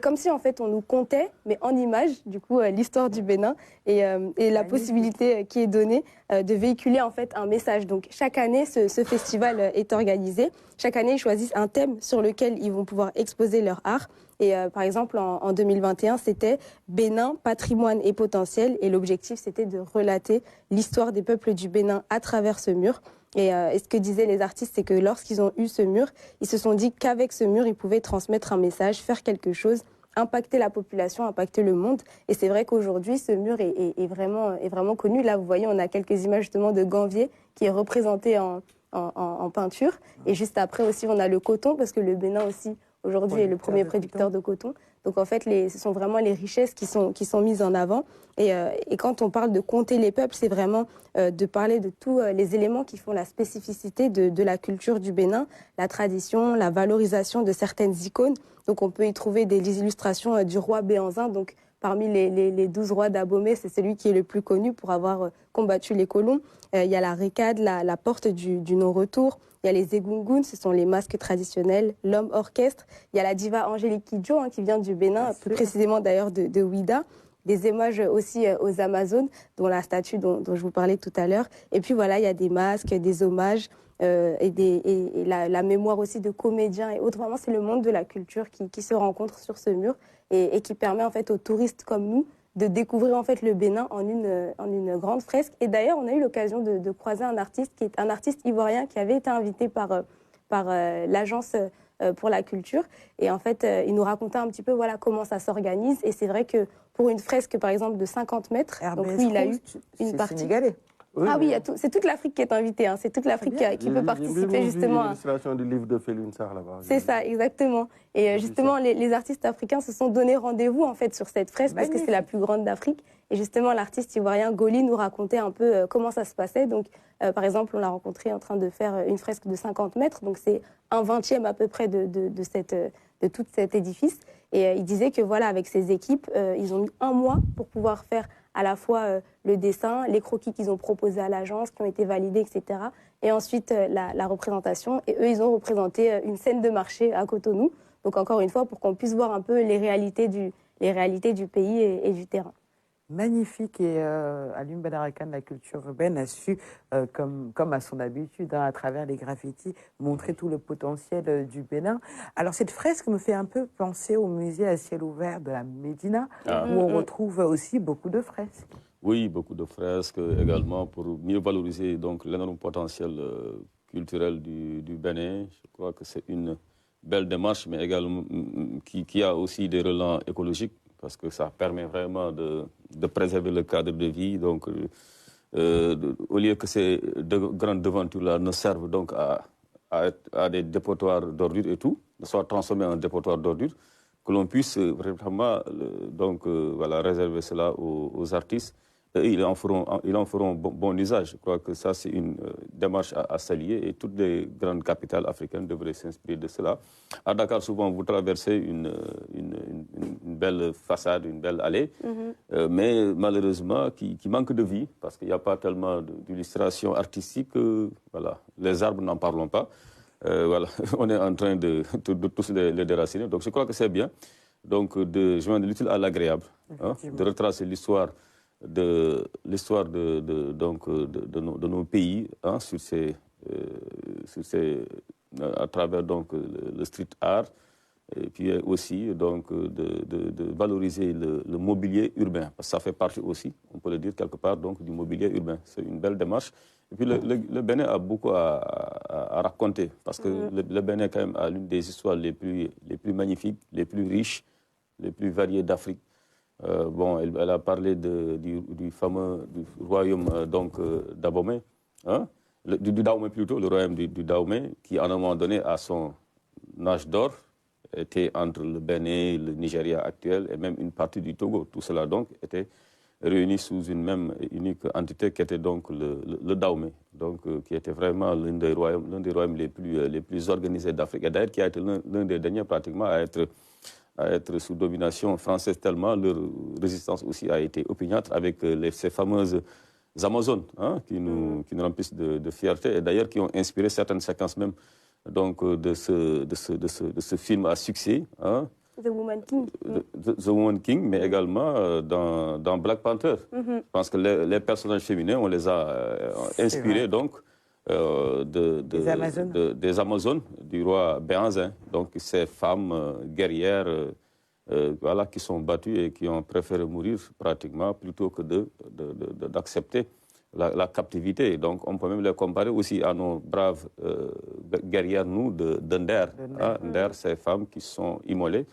comme si en fait on nous contait, mais en images, du coup, l'histoire du Bénin et la possibilité qui est donnée de véhiculer en fait un message. Donc chaque année, ce festival est organisé. Chaque année, ils choisissent un thème sur lequel ils vont pouvoir exposer leur art. Et par exemple, en 2021, c'était Bénin, patrimoine et potentiel. Et l'objectif, c'était de relater l'histoire des peuples du Bénin à travers ce mur. Et ce que disaient les artistes, c'est que lorsqu'ils ont eu ce mur, ils se sont dit qu'avec ce mur, ils pouvaient transmettre un message, faire quelque chose, impacter la population, impacter le monde. Et c'est vrai qu'aujourd'hui, ce mur est vraiment connu. Là, vous voyez, on a quelques images justement de Gambier qui est représenté en peinture. Et juste après aussi, on a le coton, parce que le Bénin aussi, aujourd'hui, est le premier producteur de coton. Donc en fait, ce sont vraiment les richesses qui sont mises en avant. Et quand on parle de compter les peuples, c'est vraiment de parler de tous les éléments qui font la spécificité de la culture du Bénin, la tradition, la valorisation de certaines icônes. Donc on peut y trouver des illustrations du roi Béhanzin. Donc parmi les 12 rois d'Abomey, c'est celui qui est le plus connu pour avoir combattu les colons. Il y a la récade, la porte du non-retour. Il y a les egungun, ce sont les masques traditionnels, l'homme orchestre. Il y a la diva Angélique Kidjo, qui vient du Bénin, plus précisément d'ailleurs de Ouida. Des émoges aussi aux Amazones, dont la statue dont je vous parlais tout à l'heure. Et puis voilà, il y a des masques, des hommages et la mémoire aussi de comédiens et autres. Vraiment, c'est le monde de la culture qui se rencontre sur ce mur et qui permet en fait aux touristes comme nous de découvrir en fait le Bénin en une grande fresque. Et d'ailleurs, on a eu l'occasion de croiser un artiste qui est un artiste ivoirien qui avait été invité par l'agence pour la culture. Et en fait, il nous racontait un petit peu comment ça s'organise. Et c'est vrai que pour une fresque, par exemple, de 50 mètres, donc lui, il a eu une partie. Sénégalais. Oui, oui, c'est toute l'Afrique qui est invitée. Hein. C'est toute l'Afrique qui peut participer justement. L'illustration du livre de Félix Sarr là-bas. C'est ça, exactement. Et justement, les artistes africains se sont donné rendez-vous en fait sur cette fresque parce que c'est la plus grande d'Afrique. Et justement, l'artiste ivoirien Goli nous racontait un peu comment ça se passait. Donc, par exemple, on l'a rencontré en train de faire une fresque de 50 mètres. Donc, c'est 1/20 à peu près de tout cet édifice. Et il disait que voilà, avec ses équipes, ils ont mis 1 mois pour pouvoir faire à la fois le dessin, les croquis qu'ils ont proposés à l'agence, qui ont été validés, etc. Et ensuite, la représentation. Et eux, ils ont représenté une scène de marché à Cotonou. Donc, encore une fois, pour qu'on puisse voir un peu les réalités du pays et du terrain. Magnifique. Et Alioune Badara Kane, la culture urbaine, a su, comme à son habitude, à travers les graffitis, montrer tout le potentiel du Bénin. Alors, cette fresque me fait un peu penser au musée à ciel ouvert de la Médina, où on retrouve aussi beaucoup de fresques. Oui, beaucoup de fresques également pour mieux valoriser donc l'énorme potentiel culturel du Bénin. Je crois que c'est une belle démarche, mais également qui a aussi des relents écologiques, parce que ça permet vraiment de préserver le cadre de vie. Donc, au lieu que ces grandes devantures-là ne servent donc à des dépotoirs d'ordures et tout, ne soient transformés en dépotoirs d'ordures, que l'on puisse vraiment réserver cela aux artistes. Et ils en feront bon usage. Je crois que ça, c'est une démarche à saluer et toutes les grandes capitales africaines devraient s'inspirer de cela. À Dakar, souvent, vous traversez une belle façade, une belle allée, mais malheureusement, qui manque de vie, parce qu'il n'y a pas tellement d'illustration artistique. Voilà. Les arbres, n'en parlons pas. On est en train de tous les déraciner. Donc, je crois que c'est bien de joindre l'utile à l'agréable, de retracer l'histoire de nos pays à travers le street art, Et puis aussi donc, de valoriser le mobilier urbain, parce que ça fait partie aussi, on peut le dire quelque part, donc, du mobilier urbain. C'est une belle démarche. Et puis le Bénin a beaucoup à raconter, parce que le Bénin quand même a l'une des histoires les plus magnifiques, les plus riches, les plus variées d'Afrique. Bon, elle a parlé du fameux royaume d'Abomey, hein? Du Dahomey plutôt, le royaume du Dahomey, qui à un moment donné, à son âge d'or, était entre le Bénin, le Nigeria actuel et même une partie du Togo. Tout cela donc était réuni sous une même unique entité qui était donc le Dahomey, donc qui était vraiment l'un des royaumes les plus organisés d'Afrique, et d'ailleurs qui a été l'un des derniers pratiquement à être sous domination française, tellement leur résistance aussi a été opiniâtre avec ces fameuses Amazones, hein, qui nous remplissent de fierté, et d'ailleurs qui ont inspiré certaines séquences même donc, de ce film à succès, hein, The Woman King. The Woman King, mais également dans Black Panther. Je pense que les personnages féminins, on les a inspirés donc, des Amazones du roi Béhanzin. Donc ces femmes guerrières voilà, qui sont battues et qui ont préféré mourir pratiquement plutôt que d'accepter la captivité. Donc on peut même les comparer aussi à nos braves guerrières, nous, de Nder. Nder, ces femmes qui sont immolées,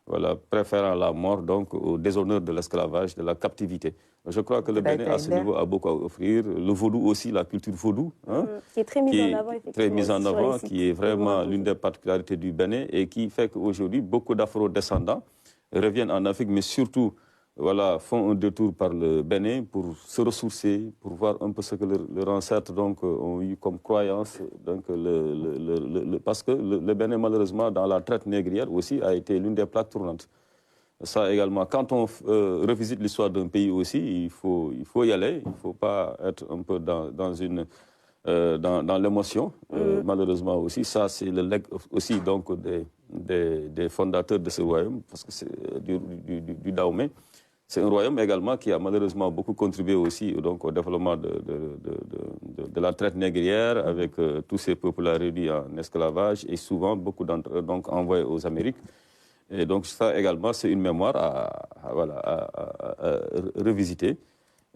voilà, préférant la mort donc au déshonneur de l'esclavage, de la captivité. Je crois que le Bénin, à ce niveau, a beaucoup à offrir. Le vaudou aussi, la culture vaudou, hein, qui est très mise en avant, effectivement. Très mise en avant, qui est vraiment l'une des particularités du Bénin et qui fait qu'aujourd'hui, beaucoup d'Afro-descendants reviennent en Afrique, mais surtout voilà, font un détour par le Bénin pour se ressourcer, pour voir un peu ce que leurs ancêtres donc, ont eu comme croyance. Donc, parce que le Bénin, malheureusement, dans la traite négrière aussi, a été l'une des plaques tournantes. Ça également, quand on revisite l'histoire d'un pays aussi, il faut y aller. Il ne faut pas être un peu dans l'émotion. Malheureusement aussi, ça c'est le legs aussi donc, des fondateurs de ce royaume, parce que c'est du Dahomey. C'est un royaume également qui a malheureusement beaucoup contribué aussi donc, au développement de la traite négrière, avec tous ces peuples réduits en esclavage et souvent beaucoup d'entre eux donc, envoyés aux Amériques. Et donc ça également, c'est une mémoire à revisiter,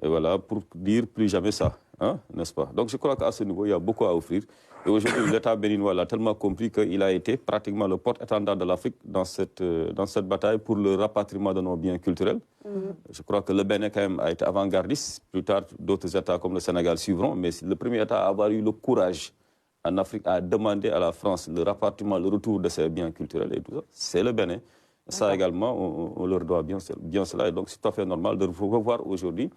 et voilà, pour dire plus jamais ça, hein, n'est-ce pas? Donc je crois qu'à ce niveau, il y a beaucoup à offrir. Et aujourd'hui, l'État béninois l'a tellement compris qu'il a été pratiquement le porte-étendard de l'Afrique dans cette bataille pour le rapatriement de nos biens culturels. Je crois que le Bénin, quand même, a été avant-gardiste. Plus tard, d'autres États comme le Sénégal suivront. Mais le premier État à avoir eu le courage en Afrique à demander à la France le rapatriement, le retour de ses biens culturels et tout ça, c'est le Bénin. Ça également, on leur doit bien cela. Et donc, c'est tout à fait normal de revoir aujourd'hui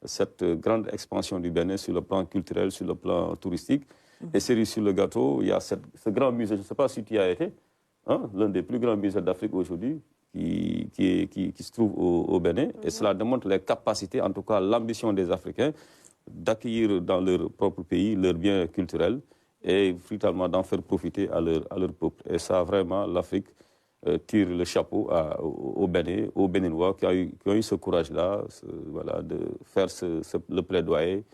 cette grande expansion du Bénin sur le plan culturel, sur le plan touristique. Et cerise sur le gâteau, il y a ce grand musée, je ne sais pas si tu y as été, hein, l'un des plus grands musées d'Afrique aujourd'hui, qui se trouve au Bénin. Et cela démontre les capacités, en tout cas l'ambition des Africains, d'accueillir dans leur propre pays leurs biens culturels et brutalement d'en faire profiter à leur peuple. Et ça, vraiment, l'Afrique tire le chapeau au Bénin, aux Béninois qui ont eu ce courage-là, voilà, de faire le plaidoyer,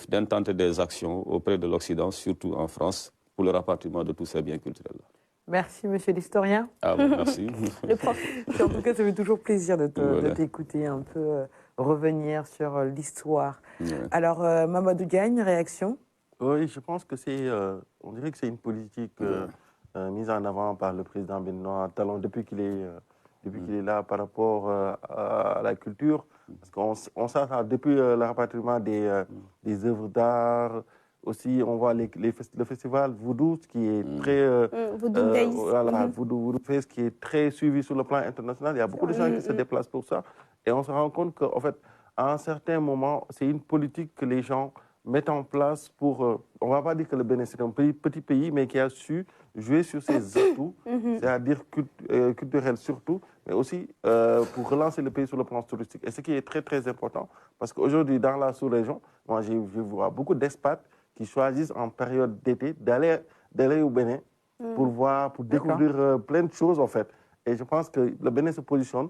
d'intenter des actions auprès de l'Occident, surtout en France, pour le rapatriement de tous ces biens culturels-là. Merci, monsieur l'historien. Ah bon, merci. Le prof. En tout cas, ça fait toujours plaisir de t'écouter un peu revenir sur l'histoire. Ouais. Alors, Mamadou Diagne, réaction? Oui, je pense que on dirait que c'est une politique mise en avant par le président béninois Talon depuis qu'il est là par rapport à la culture. Parce qu'on sent ça depuis le rapatriement des œuvres d'art. Aussi, on voit le festival Voodoo, qui est très... Voodoo Days. Voilà, Voodoo Fest, qui est très suivi sur le plan international. Il y a beaucoup de gens qui se déplacent pour ça. Et on se rend compte qu'en fait, à un certain moment, c'est une politique que les gens mettent en place pour... on ne va pas dire que le Bénin, c'est un petit pays, mais qui a su jouer sur ses atouts, c'est-à-dire culturels surtout, mais aussi pour relancer le pays sur le plan touristique. Et ce qui est très, très important, parce qu'aujourd'hui, dans la sous-région, moi, je vois beaucoup d'expats qui choisissent en période d'été d'aller au Bénin pour découvrir plein de choses, en fait. Et je pense que le Bénin se positionne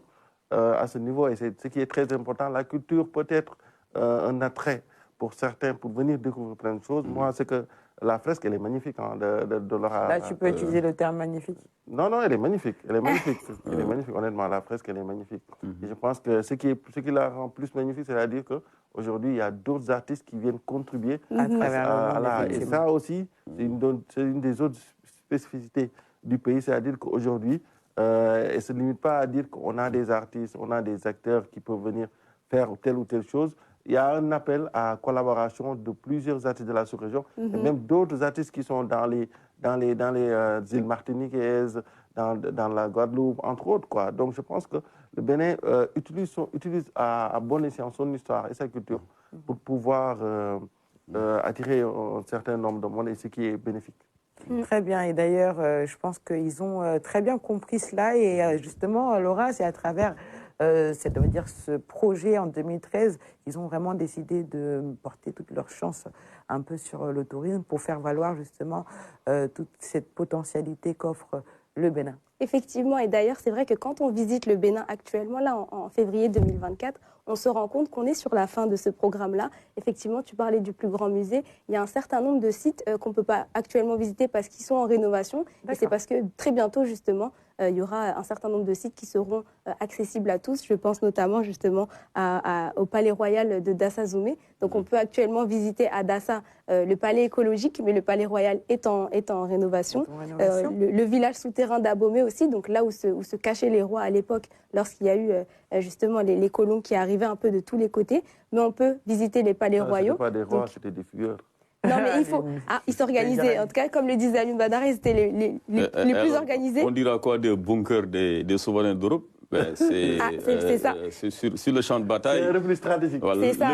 à ce niveau, et c'est ce qui est très important. La culture peut être un attrait pour certains, pour venir découvrir plein de choses. Moi, ce que la fresque, elle est magnifique. Hein, de Laura. Là, tu peux utiliser le terme magnifique. Non, non, elle est magnifique. Elle est magnifique. Elle est magnifique, honnêtement. La fresque, elle est magnifique. Et je pense que ce qui la rend plus magnifique, c'est-à-dire qu'aujourd'hui, il y a d'autres artistes qui viennent contribuer à travers le monde. Et ça aussi, c'est une des autres spécificités du pays, c'est-à-dire qu'aujourd'hui, elle ne se limite pas à dire qu'on a des artistes, on a des acteurs qui peuvent venir faire telle ou telle chose. Il y a un appel à collaboration de plusieurs artistes de la sous-région, et même d'autres artistes qui sont dans les îles martiniquaises, dans la Guadeloupe, entre autres, quoi. Donc je pense que le Bénin utilise à bon escient son histoire et sa culture pour pouvoir attirer un certain nombre de monde, et ce qui est bénéfique. Très bien, et d'ailleurs, je pense qu'ils ont très bien compris cela, et justement, Laura, c'est à travers ce projet en 2013, ils ont vraiment décidé de porter toute leur chance un peu sur le tourisme pour faire valoir justement toute cette potentialité qu'offre le Bénin. Effectivement, et d'ailleurs, c'est vrai que quand on visite le Bénin actuellement, là, en février 2024, on se rend compte qu'on est sur la fin de ce programme-là. Effectivement, tu parlais du plus grand musée. Il y a un certain nombre de sites qu'on ne peut pas actuellement visiter parce qu'ils sont en rénovation. Et c'est parce que très bientôt, justement, il y aura un certain nombre de sites qui seront accessibles à tous. Je pense notamment, justement, au Palais Royal de Dassa-Zoumé. Donc, on peut actuellement visiter à Dassa le palais écologique, mais le Palais Royal est en rénovation. Le village souterrain d'Abomey aussi, donc là où se cachaient les rois à l'époque, lorsqu'il y a eu justement les colons qui arrivaient un peu de tous les côtés. Mais on peut visiter les palais royaux. Ce n'étaient pas des rois, c'était des figures. Non, mais il faut. Ils s'organisaient. En tout cas, comme le disait Alioune Badara, ils étaient les plus organisés. On dira quoi des bunkers des souverains d'Europe? C'est ça. C'est sur le champ de bataille. C'est un refus stratégique. Voilà. C'est ça.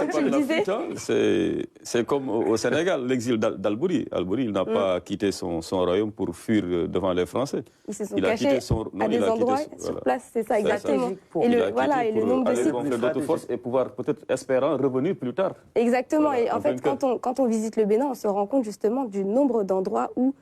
Comme tu le disais. C'est comme au Sénégal, l'exil d'Albouri. Albouri, il n'a pas quitté son royaume pour fuir devant les Français. Ils se sont cachés à des endroits sur place, c'est ça, exactement. Et le nombre de sites. Pour aller d'autres forces et pouvoir peut-être espérant revenir plus tard. Exactement. Et en fait, quand on visite le Bénin, on se rend compte justement du nombre d'endroits où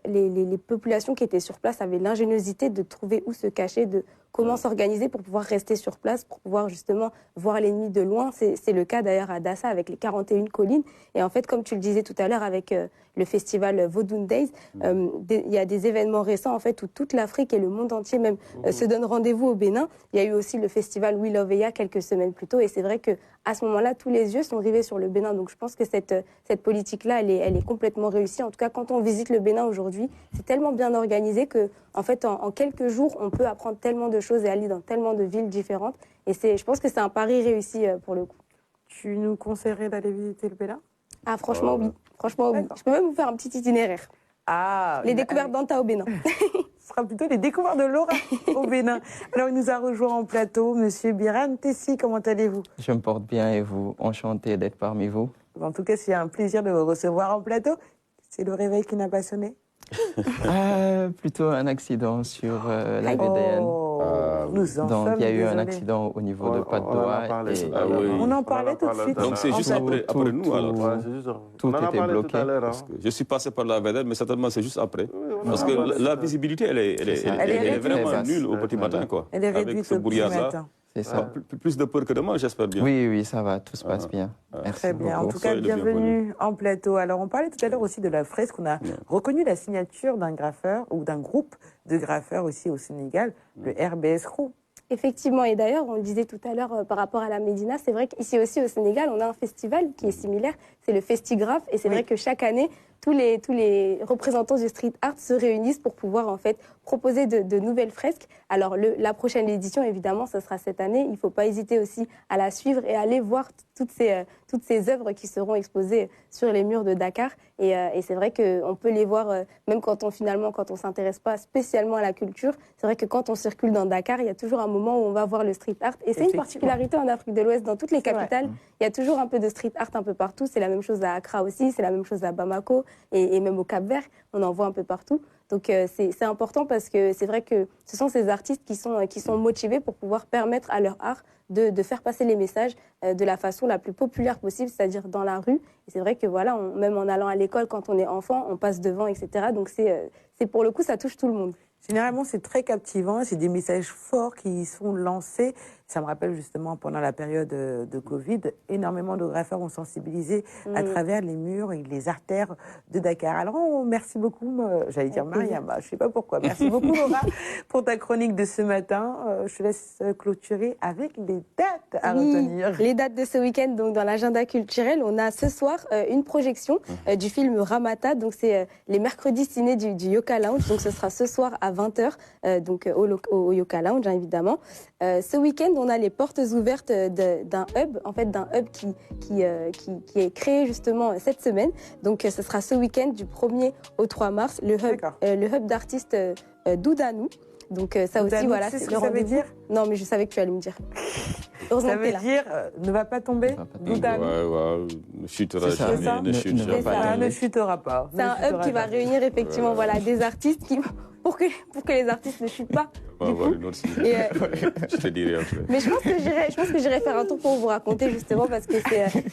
les populations qui étaient sur place avaient l'ingéniosité de trouver où se cacher, de comment s'organiser pour pouvoir rester sur place, pour pouvoir justement voir l'ennemi de loin. C'est le cas d'ailleurs à Dassa avec les 41 collines. Et en fait, comme tu le disais tout à l'heure avec le festival Vodun Days, il y a des événements récents en fait où toute l'Afrique et le monde entier même se donnent rendez-vous au Bénin. Il y a eu aussi le festival We Love Eya quelques semaines plus tôt. Et c'est vrai qu'à ce moment-là, tous les yeux sont rivés sur le Bénin. Donc je pense que cette politique-là, elle est complètement réussie. En tout cas, quand on visite le Bénin aujourd'hui, c'est tellement bien organisé que en fait, en quelques jours, on peut apprendre tellement de choses et aller dans tellement de villes différentes. Et je pense que c'est un pari réussi pour le coup. Tu nous conseillerais d'aller visiter le Bénin? Ah, franchement, oui. Franchement, oui. Je peux même vous faire un petit itinéraire. Les découvertes d'Anta au Bénin. Ce sera plutôt les découvertes de Laura au Bénin. Alors, il nous a rejoint en plateau, Monsieur Birane Tessi. Comment allez-vous? Je me porte bien et vous? Enchanté d'être parmi vous. En tout cas, c'est un plaisir de vous recevoir en plateau. C'est le réveil qui n'a pas sonné? Plutôt un accident sur la VDN. Donc il y a eu un accident au niveau de Patte-d'Oie. On en parlait tout de suite. Donc c'est juste après nous alors. Tout était bloqué. Je suis passé par la VDN, mais certainement c'est juste après. Parce que la visibilité, elle est vraiment nulle au petit matin, quoi. Elle est réduite au petit matin. C'est ça. Plus de peur que de mal, j'espère bien. Oui, ça va, tout se passe bien. Merci Très bien. beaucoup. En tout cas, bienvenue en plateau. Alors, on parlait tout à l'heure aussi de la fresque. On a reconnu la signature d'un graffeur ou d'un groupe de graffeurs aussi au Sénégal, le RBS Crew. Effectivement, et d'ailleurs, on le disait tout à l'heure par rapport à la Médina, c'est vrai qu'ici aussi au Sénégal, on a un festival qui est similaire, c'est le Festigraph, et c'est vrai que chaque année, tous les représentants du street art se réunissent pour pouvoir en fait proposer de nouvelles fresques. Alors la prochaine édition, évidemment, ce sera cette année. Il ne faut pas hésiter aussi à la suivre et aller voir toutes ces œuvres qui seront exposées sur les murs de Dakar. Et c'est vrai qu'on peut les voir, même quand on ne s'intéresse pas spécialement à la culture. C'est vrai que quand on circule dans Dakar, il y a toujours un moment où on va voir le street art. Et c'est une particularité en Afrique de l'Ouest, dans toutes les capitales. Il y a toujours un peu de street art un peu partout. C'est la même chose à Accra aussi, c'est la même chose à Bamako et même au Cap-Vert. On en voit un peu partout. Donc c'est important parce que c'est vrai que ce sont ces artistes qui sont motivés pour pouvoir permettre à leur art de faire passer les messages de la façon la plus populaire possible, c'est-à-dire dans la rue. Et c'est vrai que voilà, même en allant à l'école, quand on est enfant, on passe devant, etc. Donc c'est pour le coup, ça touche tout le monde. Généralement, c'est très captivant, c'est des messages forts qui sont lancés. Ça me rappelle justement pendant la période de Covid, énormément de graffeurs ont sensibilisé à travers les murs et les artères de Dakar. Alors, merci beaucoup, j'allais dire Mariam, je ne sais pas pourquoi. Merci beaucoup Laura pour ta chronique de ce matin. Je te laisse clôturer avec les dates à retenir. Les dates de ce week-end, donc dans l'agenda culturel, on a ce soir une projection du film Ramata. Donc c'est les mercredis ciné du Yoka Lounge. Donc ce sera ce soir à 20h, donc au Yoka Lounge, hein, évidemment. Ce week-end, on a les portes ouvertes d'un hub, en fait d'un hub qui est créé justement cette semaine. Donc ce sera ce week-end du 1er au 3 mars, le hub d'artistes Doudanou. Donc ça aussi, voilà, c'est le rendez-vous. Ça veut dire Non, mais je savais que tu allais me dire. Ça veut dire ne va pas tomber. Doudanou. Ne chutera jamais, ne chutera pas. C'est un hub qui va réunir effectivement des artistes qui... Pour que les artistes ne chutent pas. Je te dirai après. Mais je pense que j'irai faire un tour pour vous raconter justement parce que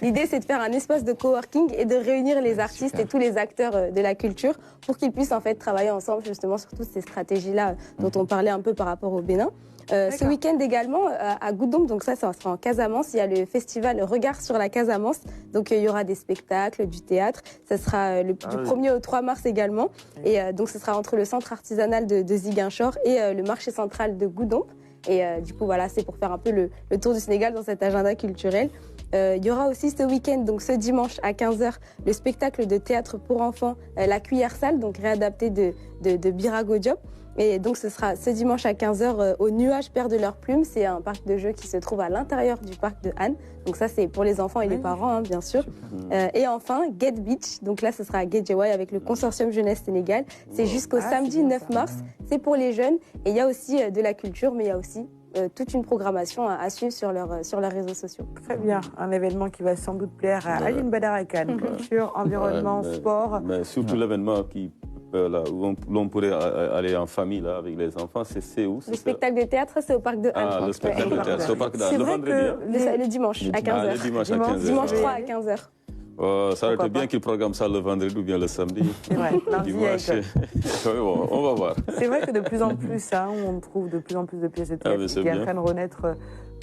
l'idée c'est de faire un espace de coworking et de réunir les artistes et tous les acteurs de la culture pour qu'ils puissent en fait travailler ensemble justement sur toutes ces stratégies-là dont on parlait un peu par rapport au Bénin. Ce week-end également à Goudomp, donc ça sera en Casamance, il y a le festival Regard sur la Casamance, donc il y aura des spectacles, du théâtre, ça sera du 1er au 3 mars également, et donc ce sera entre le centre artisanal de Ziguinchor et le marché central de Goudomp, et du coup voilà, c'est pour faire un peu le tour du Sénégal dans cet agenda culturel. Il y aura aussi ce week-end, donc ce dimanche à 15h, le spectacle de théâtre pour enfants, La Cuillère Sale, donc réadapté de Birago Diop. Et donc ce sera ce dimanche à 15h au Nuage Perd de leurs plumes. C'est un parc de jeux qui se trouve à l'intérieur du parc de Anne. Donc ça c'est pour les enfants et les parents, hein, bien sûr. Et enfin, Get Beach. Donc là ce sera à Guédiawaye avec le consortium Jeunesse Sénégal. C'est jusqu'au samedi 9 mars. C'est pour les jeunes. Et il y a aussi de la culture, mais il y a aussi toute une programmation à suivre sur leurs réseaux sociaux. Très bien, un événement qui va sans doute plaire à Aline Badara Khan. Culture, environnement, sport. Mais surtout l'événement où l'on pourrait aller en famille là, avec les enfants, c'est où? Le spectacle de théâtre, c'est au parc de Anne. Le spectacle de théâtre, c'est au parc de Anne. Le vendredi, le dimanche à 15h. Le dimanche à 15h. Dimanche 3 à 15h. Ça aurait été bien qu'ils programment ça le vendredi ou bien le samedi. C'est vrai, dimanche. On va voir. C'est vrai que de plus en plus, on trouve de plus en plus de pièces de théâtre qui sont en train de renaître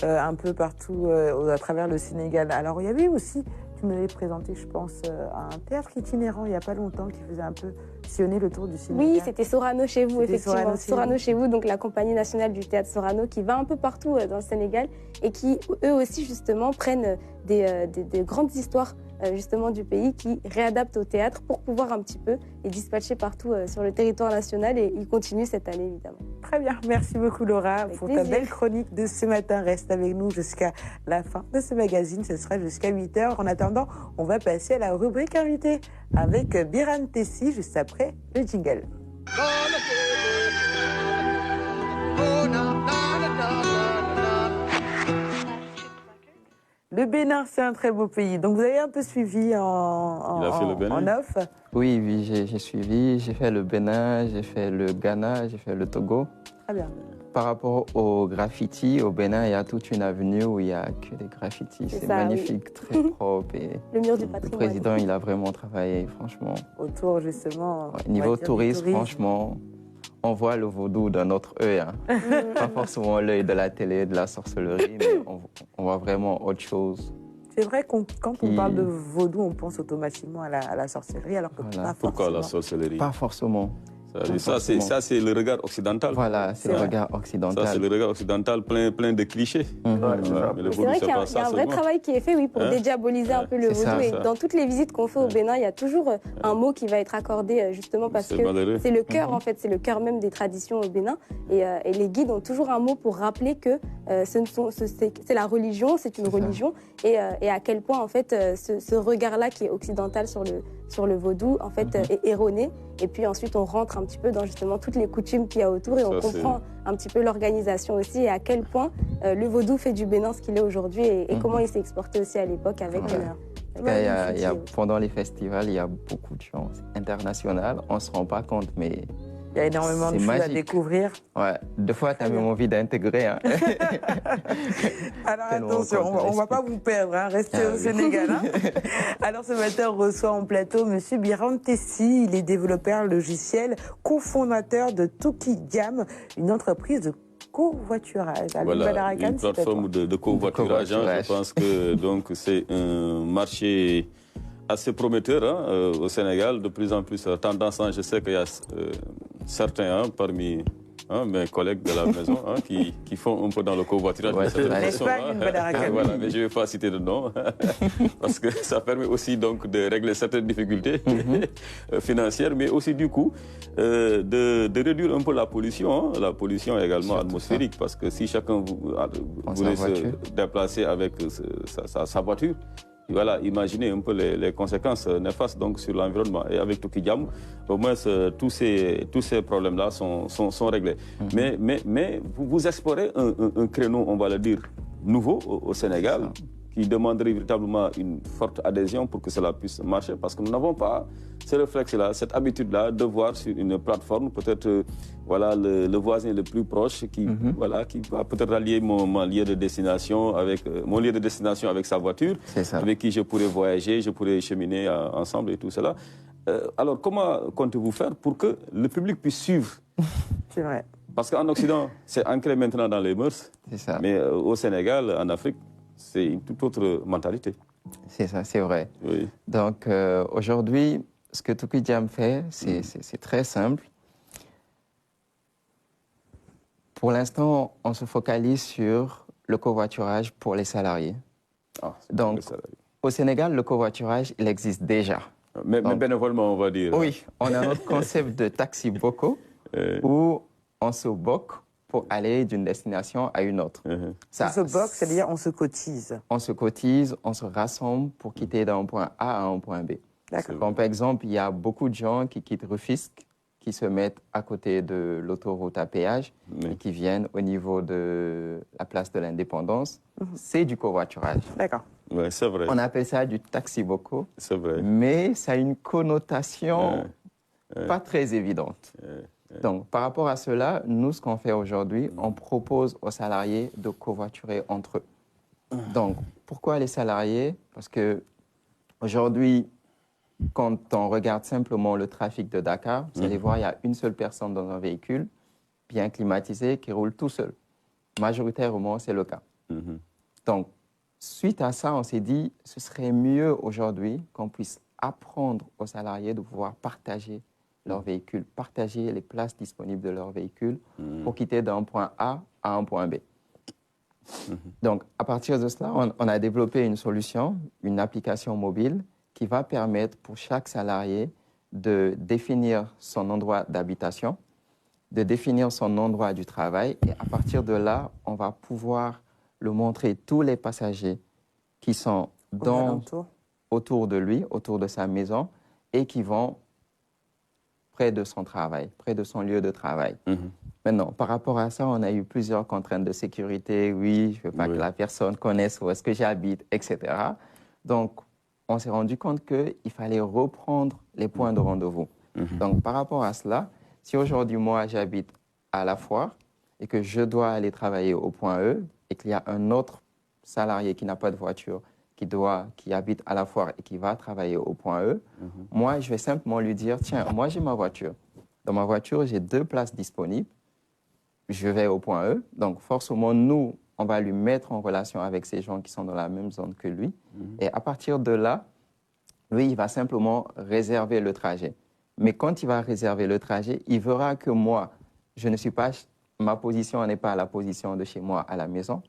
un peu partout à travers le Sénégal. Alors il y avait aussi, tu me l'avais présenté, je pense, un théâtre itinérant il n'y a pas longtemps qui faisait un peu sillonner le tour du Sénégal. Oui, c'était Sorano chez vous, effectivement. Sorano chez vous, donc la compagnie nationale du théâtre Sorano qui va un peu partout dans le Sénégal et qui, eux aussi, justement, prennent des grandes histoires justement du pays qui réadaptent au théâtre pour pouvoir un petit peu les dispatcher partout sur le territoire national et ils continuent cette année, évidemment. Très bien, merci beaucoup Laura pour ta belle chronique de ce matin. Reste avec nous jusqu'à la fin de ce magazine, ce sera jusqu'à 8h. En attendant, on va passer à la rubrique invitée avec Biran Tessi juste après le jingle. Le Bénin, c'est un très beau pays. Donc, vous avez un peu suivi en off? Oui, j'ai suivi. J'ai fait le Bénin, j'ai fait le Ghana, j'ai fait le Togo. Très bien. Par rapport au graffiti, au Bénin, il y a toute une avenue où il n'y a que des graffitis. C'est magnifique, très propre. Et le mur du patrimoine. Le président, il a vraiment travaillé, franchement. Autour, justement. Niveau tourisme, franchement, on voit le vaudou d'un autre œil. Hein. Pas forcément l'œil de la télé, de la sorcellerie, mais on voit vraiment autre chose. C'est vrai que quand on parle de vaudou, on pense automatiquement à la sorcellerie, alors que pas forcément. Pourquoi la sorcellerie? Pas forcément. Ça, c'est le regard occidental. Voilà, c'est le regard occidental. Ça, c'est le regard occidental plein de clichés. C'est vrai qu'il y a un vrai travail qui est fait pour dédiaboliser un peu le vaudou. Et dans toutes les visites qu'on fait au Bénin, il y a toujours un mot qui va être accordé justement parce que c'est le cœur, en fait, c'est le cœur même des traditions au Bénin. Et les guides ont toujours un mot pour rappeler que c'est la religion, c'est une religion. Et à quel point, en fait, ce regard-là qui est occidental sur le vaudou, en fait, est erroné. Et puis ensuite, on rentre un petit peu dans justement toutes les coutumes qu'il y a autour et on comprend un petit peu l'organisation aussi et à quel point le vaudou fait du Bénin ce qu'il est aujourd'hui et comment il s'est exporté aussi à l'époque avec... Pendant les festivals, il y a beaucoup de gens internationaux. On ne se rend pas compte, mais Il y a énormément de choses à découvrir. Ouais, des fois, tu as même envie d'intégrer. Hein. Alors attention, on ne va pas vous perdre, hein. Restez au Sénégal. Hein. Alors ce matin, on reçoit en plateau M. Birame Tessi. Il est développeur logiciel, cofondateur de Toukidiam, une entreprise de covoiturage. Voilà, une plateforme de covoiturage. Hein. Je pense que donc c'est un marché assez prometteur hein, au Sénégal, de plus en plus tendance. Hein. Je sais qu'il y a certains hein, parmi mes collègues de la maison hein, qui font un peu dans le covoiturage. Ouais, voilà, mais je ne vais pas citer de nom parce que ça permet aussi donc de régler certaines difficultés financières, mais aussi du coup de réduire un peu la pollution également atmosphérique, parce que si chacun voulait se déplacer avec sa voiture, voilà, imaginez un peu les conséquences néfastes donc, sur l'environnement. Et avec Toukidiam, au moins, tous ces problèmes-là sont réglés. Mais vous explorez un créneau, on va le dire, nouveau au Sénégal, qui demanderait véritablement une forte adhésion pour que cela puisse marcher, parce que nous n'avons pas ce réflexe-là, cette habitude-là de voir sur une plateforme peut-être voilà, le voisin le plus proche qui va peut-être rallier mon lieu de destination avec sa voiture, avec qui je pourrais voyager, je pourrais cheminer ensemble et tout cela. Alors comment comptez-vous faire pour que le public puisse suivre? C'est vrai. Parce qu'en Occident, c'est ancré maintenant dans les mœurs, mais au Sénégal, en Afrique, c'est une toute autre mentalité. C'est ça, c'est vrai. Oui. Donc aujourd'hui, ce que Toukidiam fait, c'est très simple. Pour l'instant, on se focalise sur le covoiturage pour les salariés. Donc, au Sénégal, le covoiturage, il existe déjà. Mais bénévolement, on va dire. Oui, on a notre concept de taxi boko où on se boque pour aller d'une destination à une autre. On se boque, c'est-à-dire on se cotise. On se cotise, on se rassemble pour quitter d'un point A à un point B. Comme par exemple, il y a beaucoup de gens qui quittent Rufisque, qui se mettent à côté de l'autoroute à péage et qui viennent au niveau de la place de l'Indépendance. C'est du covoiturage. D'accord. Ouais, c'est vrai. On appelle ça du taxi boko. C'est vrai. Mais ça a une connotation pas très évidente. Donc, par rapport à cela, nous, ce qu'on fait aujourd'hui, on propose aux salariés de covoiturer entre eux. Donc, pourquoi les salariés? Parce que aujourd'hui, quand on regarde simplement le trafic de Dakar, vous allez voir, il y a une seule personne dans un véhicule, bien climatisé, qui roule tout seul. Majoritairement, c'est le cas. Donc, suite à ça, on s'est dit, ce serait mieux aujourd'hui qu'on puisse apprendre aux salariés de pouvoir partager leur véhicule, partager les places disponibles de leur véhicule pour quitter d'un point A à un point B. Donc, à partir de cela, on a développé une solution, une application mobile qui va permettre pour chaque salarié de définir son endroit d'habitation, de définir son endroit du travail, et à partir de là, on va pouvoir le montrer tous les passagers qui sont autour de lui, autour de sa maison, et qui vont près de son travail, près de son lieu de travail. Maintenant, par rapport à ça, on a eu plusieurs contraintes de sécurité. Oui, je ne veux pas que la personne connaisse où est-ce que j'habite, etc. Donc, on s'est rendu compte qu'il fallait reprendre les points de rendez-vous. Donc, par rapport à cela, si aujourd'hui, moi, j'habite à La Foire et que je dois aller travailler au point E et qu'il y a un autre salarié qui n'a pas de voiture, qui habite à La Foire et qui va travailler au point E, moi, je vais simplement lui dire, tiens, moi, j'ai ma voiture. Dans ma voiture, j'ai 2 places disponibles. Je vais au point E. Donc, forcément, nous, on va lui mettre en relation avec ces gens qui sont dans la même zone que lui. Et à partir de là, lui, il va simplement réserver le trajet. Mais quand il va réserver le trajet, il verra que moi, ma position n'est pas à la position de chez moi à la maison,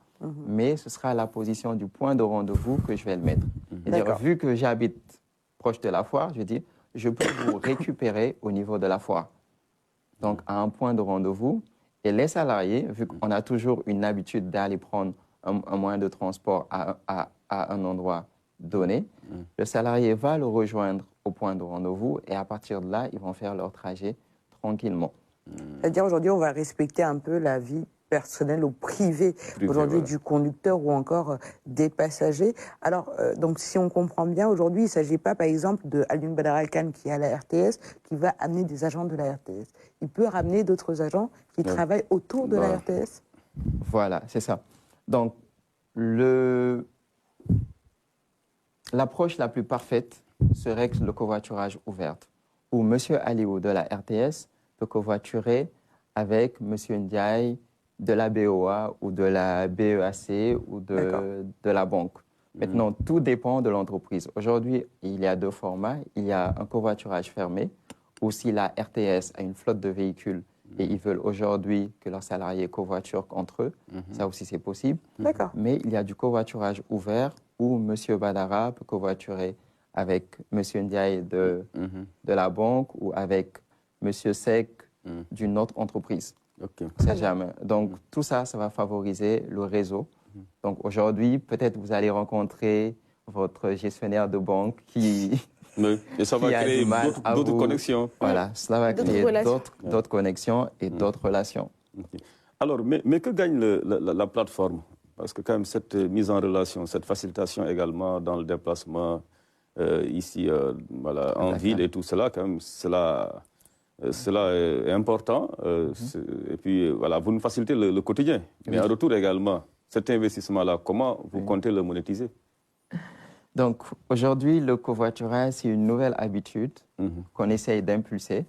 mais ce sera la position du point de rendez-vous que je vais le mettre. C'est-à-dire, vu que j'habite proche de La Foire, je dis, je peux vous récupérer au niveau de La Foire. Donc, à un point de rendez-vous. Et les salariés, vu qu'on a toujours une habitude d'aller prendre un moyen de transport à un endroit donné, le salarié va le rejoindre au point de rendez-vous et à partir de là, ils vont faire leur trajet tranquillement. C'est-à-dire aujourd'hui, on va respecter un peu la vie personnel ou privé aujourd'hui, voilà, du conducteur ou encore des passagers. Alors, donc si on comprend bien, aujourd'hui, il ne s'agit pas, par exemple, de Alioune Badara Kane qui est à la RTS, qui va amener des agents de la RTS. Il peut ramener d'autres agents qui travaillent autour de la RTS. Voilà, c'est ça. Donc, l'approche la plus parfaite serait le covoiturage ouvert, où M. Aliou de la RTS peut covoiturer avec M. Ndiaye de la BOA ou de la BEAC ou de la banque. Maintenant, tout dépend de l'entreprise. Aujourd'hui, il y a deux formats. Il y a un covoiturage fermé, où si la RTS a une flotte de véhicules et ils veulent aujourd'hui que leurs salariés covoiturent entre eux, ça aussi c'est possible. Mais il y a du covoiturage ouvert, où M. Badara peut covoiturer avec M. Ndiaye de la banque ou avec M. Sek d'une autre entreprise. Jamais. Donc, tout ça, ça va favoriser le réseau. Donc, aujourd'hui, peut-être vous allez rencontrer votre gestionnaire de banque qui... Et ça va créer d'autres connexions. Voilà, cela va créer d'autres connexions et d'autres relations. Alors, mais que gagne la plateforme? Parce que quand même, cette mise en relation, cette facilitation également dans le déplacement ici, voilà, en ville et tout cela, quand même, cela est important. Et puis, voilà, vous nous facilitez le quotidien. Mais en retour également, cet investissement-là, comment vous comptez le monétiser? Donc, aujourd'hui, le covoiturage, c'est une nouvelle habitude qu'on essaye d'impulser.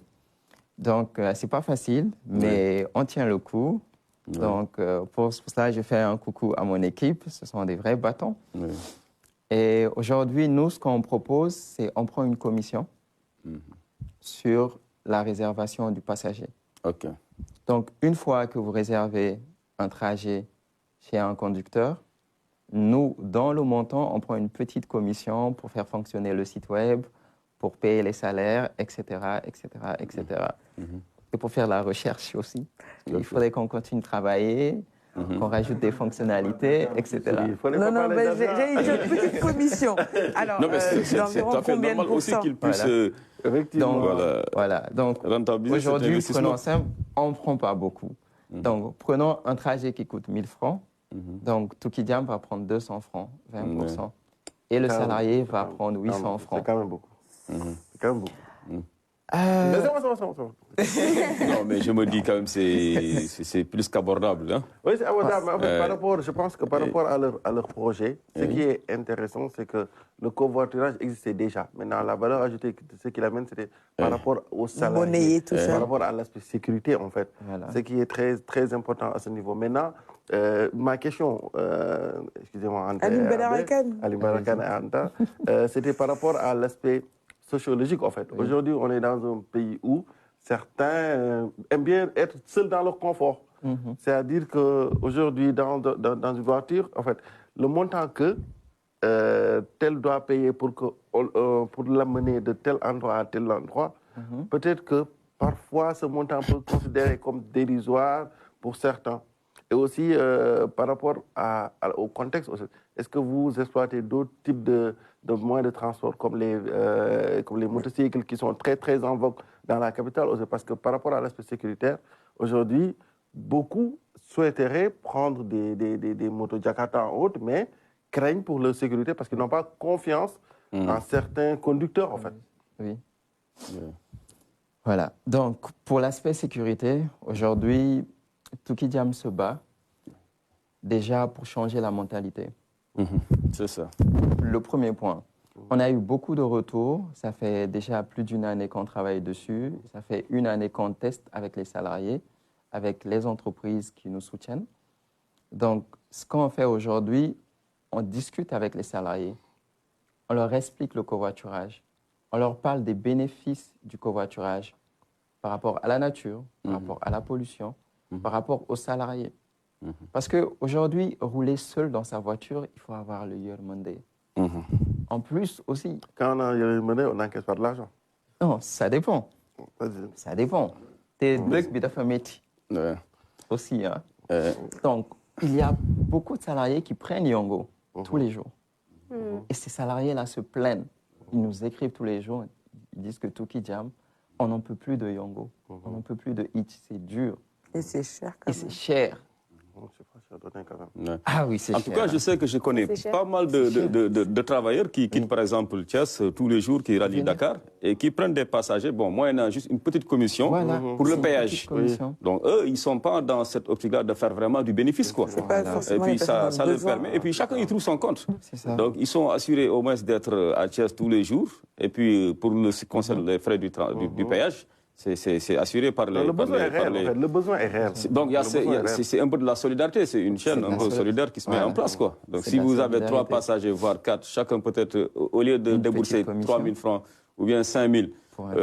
Donc, ce n'est pas facile, mais on tient le coup. Donc, pour cela, je fais un coucou à mon équipe. Ce sont des vrais bâtons. Et aujourd'hui, nous, ce qu'on propose, c'est on prend une commission sur la réservation du passager. Donc, une fois que vous réservez un trajet chez un conducteur, nous, dans le montant, on prend une petite commission pour faire fonctionner le site web, pour payer les salaires, etc., etc., etc. Et pour faire la recherche aussi. Il faudrait qu'on continue de travailler, qu'on rajoute des fonctionnalités, etc. Non, mais j'ai une petite commission. Alors, c'est tout à fait normal aussi qu'il puisse effectivement donc, rentabiliser. Aujourd'hui, prenons simple, on ne prend pas beaucoup. Donc, prenons un trajet qui coûte 1000 francs. Donc, Toukidiam va prendre 200 francs, 20%. Et le salarié va prendre 800 francs. C'est quand même beaucoup. C'est quand même beaucoup. Non, mais je me dis quand même c'est plus qu'abordable. Hein? Oui, c'est abordable. Mais en fait, par rapport, je pense que par rapport à leur projet, ce qui est intéressant, c'est que le covoiturage existait déjà. Maintenant, la valeur ajoutée, ce qu'il amène, c'était par rapport aux salariés, monnayer, tout ça. Par rapport à l'aspect sécurité, en fait. Voilà. Ce qui est très, très important à ce niveau. Maintenant, ma question, excusez-moi, Alioune Badara Kane et Anta, c'était par rapport à l'aspect sociologique, en fait. Aujourd'hui, on est dans un pays où certains aiment bien être seuls dans leur confort. C'est-à-dire qu'aujourd'hui, dans une voiture, en fait, le montant que tel doit payer pour l'amener de tel endroit à tel endroit, peut-être que parfois ce montant peut être considéré comme dérisoire pour certains. Et aussi, par rapport au contexte, est-ce que vous exploitez d'autres types de moyens de transport comme les motocycles qui sont très, très en vogue dans la capitale? Parce que par rapport à l'aspect sécuritaire, aujourd'hui, beaucoup souhaiteraient prendre des motos Jakarta en haute, mais craignent pour leur sécurité parce qu'ils n'ont pas confiance en certains conducteurs, en fait. Oui. Voilà. Donc, pour l'aspect sécurité, aujourd'hui, Toukidiam se bat déjà pour changer la mentalité. C'est ça. Le premier point. On a eu beaucoup de retours. Ça fait déjà plus d'une année qu'on travaille dessus. Ça fait une année qu'on teste avec les salariés, avec les entreprises qui nous soutiennent. Donc, ce qu'on fait aujourd'hui, on discute avec les salariés. On leur explique le covoiturage. On leur parle des bénéfices du covoiturage par rapport à la nature, par rapport à la pollution, par rapport aux salariés. Parce qu'aujourd'hui, rouler seul dans sa voiture, il faut avoir le Yermande. En plus aussi... Quand on a le Yermande, on n'encaisse pas de l'argent. Non, ça dépend. Ça dépend. T'es deux qui doivent mettre aussi. Hein. Donc, il y a beaucoup de salariés qui prennent Yongo tous les jours. Et ces salariés-là se plaignent. Ils nous écrivent tous les jours. Ils disent que Toukidiam, on n'en peut plus de Yongo. On n'en peut plus de Hitch. C'est dur. Et c'est cher. Et c'est cher. Ah oui, c'est cher. En tout cas, je sais que je connais pas mal de travailleurs qui quittent, par exemple, Thiès tous les jours, qui rallient Dakar et qui prennent des passagers, bon, moyennant juste une petite commission pour le péage. Donc, eux, ils ne sont pas dans cette optique-là de faire vraiment du bénéfice, quoi. Et puis, ça le permet. Et puis, chacun y trouve son compte. Donc, ils sont assurés au moins d'être à Thiès tous les jours. Et puis, pour ce qui concerne les frais du péage, c'est assuré par les... Le besoin est réel. Donc, c'est un peu de la solidarité. C'est une chaîne un peu solidaire qui se met en place, quoi. Donc, si vous avez 3 passagers, voire 4, chacun peut-être, au lieu de débourser 3 000 francs ou bien 5 000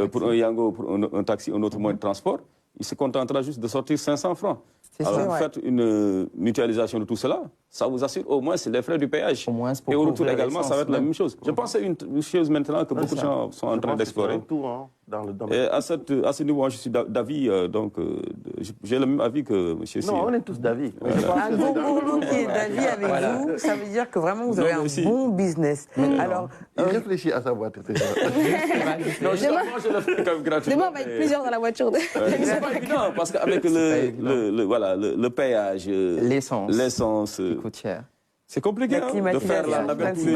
pour un Yango, pour un taxi, un autre moyen de transport, il se contentera juste de sortir 500 francs. Alors, vous faites une mutualisation de tout cela, ça vous assure au moins les frais du péage. Et au retour également, ça va être la même chose. Je pense que c'est une chose maintenant que beaucoup de gens sont en train d'explorer. Et à ce niveau, je suis d'avis, donc j'ai le même avis que M. Cyr. Non, on est tous d'avis. Un bon boulot qui est d'avis avec vous, ça veut dire que vraiment vous avez un bon business. Alors, il réfléchit à sa voiture. Demain, on va être plusieurs dans la voiture. C'est pas évident, parce qu'avec le péage, l'essence, coûte cher. C'est compliqué de faire la navette tous les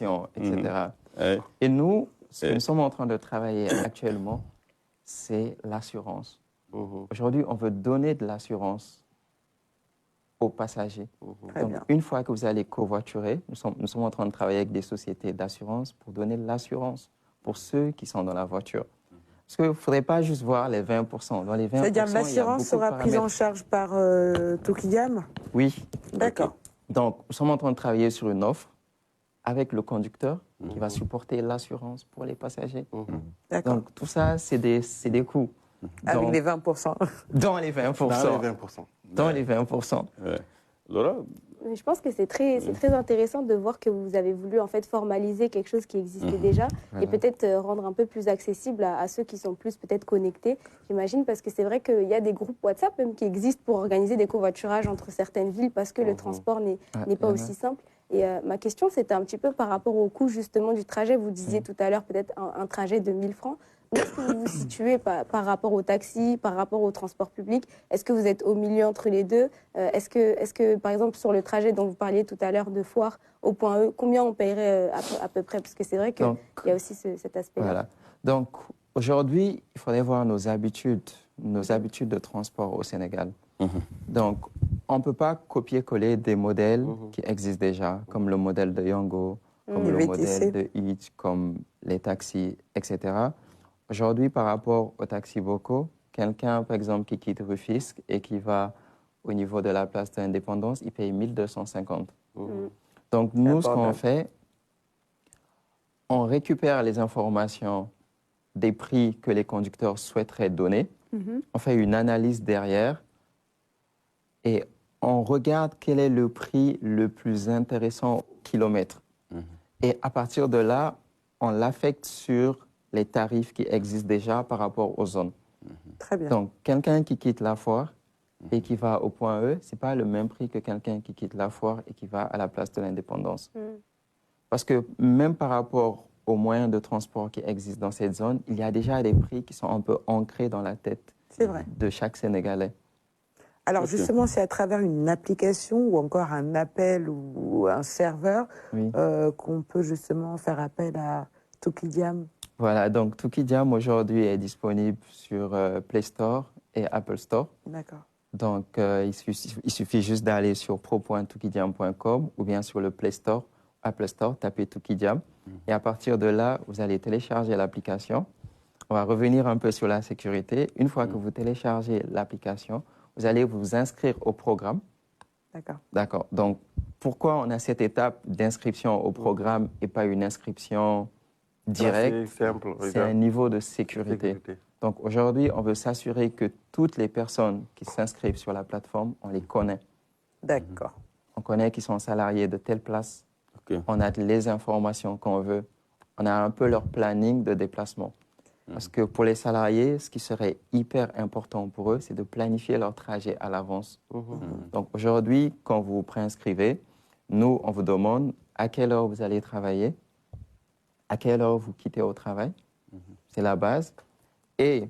jours, etc. Et nous, ce que nous sommes en train de travailler actuellement, c'est l'assurance. Aujourd'hui, on veut donner de l'assurance aux passagers. Donc, une fois que vous allez covoiturer, nous sommes en train de travailler avec des sociétés d'assurance pour donner l'assurance pour ceux qui sont dans la voiture. Parce qu'il ne faudrait pas juste voir les 20%. Dans les 20%, c'est-à-dire l'assurance sera prise en charge par Tokidiam? Oui. D'accord. Donc, nous sommes en train de travailler sur une offre avec le conducteur qui va supporter l'assurance pour les passagers. Donc, tout ça, c'est des coûts. Avec les 20%. Dans les 20%. Dans les 20%. Laura? Je pense que c'est très intéressant de voir que vous avez voulu en fait formaliser quelque chose qui existait déjà et peut-être rendre un peu plus accessible à ceux qui sont plus peut-être connectés, j'imagine, parce que c'est vrai qu'il y a des groupes WhatsApp même qui existent pour organiser des covoiturages entre certaines villes parce que le transport n'est pas aussi simple. Et ma question, c'était un petit peu par rapport au coût justement du trajet. Vous disiez tout à l'heure peut-être un trajet de 1 000 francs. Où est-ce que vous vous situez par rapport au taxi, par rapport au transport public? Est-ce que vous êtes au milieu entre les deux? Est-ce que, par exemple, sur le trajet dont vous parliez tout à l'heure de Foire au point E, combien on paierait à peu près? Parce que c'est vrai qu'il y a aussi cet aspect-là. Voilà. Donc, aujourd'hui, il faudrait voir nos habitudes de transport au Sénégal. Donc, on ne peut pas copier-coller des modèles qui existent déjà, comme le modèle de Yango, comme le modèle de Hitch, comme les taxis, etc. Aujourd'hui, par rapport aux taxis vocaux, quelqu'un, par exemple, qui quitte Rufisque et qui va au niveau de la place de l'Indépendance, il paye 1 250. Donc, nous, ce qu'on fait, on récupère les informations des prix que les conducteurs souhaiteraient donner. On fait une analyse derrière et on regarde quel est le prix le plus intéressant au kilomètre. Et à partir de là, on l'affecte sur les tarifs qui existent déjà par rapport aux zones. Très bien. Donc, quelqu'un qui quitte la Foire et qui va au point E, ce n'est pas le même prix que quelqu'un qui quitte la Foire et qui va à la place de l'Indépendance. Parce que même par rapport aux moyens de transport qui existent dans cette zone, il y a déjà des prix qui sont un peu ancrés dans la tête de chaque Sénégalais. Alors justement, c'est à travers une application ou encore un appel ou un serveur qu'on peut justement faire appel à Tokidiam. Voilà, donc Tokidiam aujourd'hui est disponible sur Play Store et Apple Store. D'accord. Donc il suffit juste d'aller sur pro.tokidiam.com ou bien sur le Play Store, Apple Store, taper Tokidiam. Et à partir de là, vous allez télécharger l'application. On va revenir un peu sur la sécurité. Une fois que vous téléchargez l'application, vous allez vous inscrire au programme. D'accord. D'accord. Donc, pourquoi on a cette étape d'inscription au programme et pas une inscription directe? C'est simple. C'est un niveau de sécurité. Donc, aujourd'hui, on veut s'assurer que toutes les personnes qui s'inscrivent sur la plateforme, on les connaît. D'accord. On connaît qu'ils sont salariés de telle place. On a les informations qu'on veut. On a un peu leur planning de déplacement. Parce que pour les salariés, ce qui serait hyper important pour eux, c'est de planifier leur trajet à l'avance. Donc aujourd'hui, quand vous vous préinscrivez, nous, on vous demande à quelle heure vous allez travailler, à quelle heure vous quittez au travail. C'est la base. Et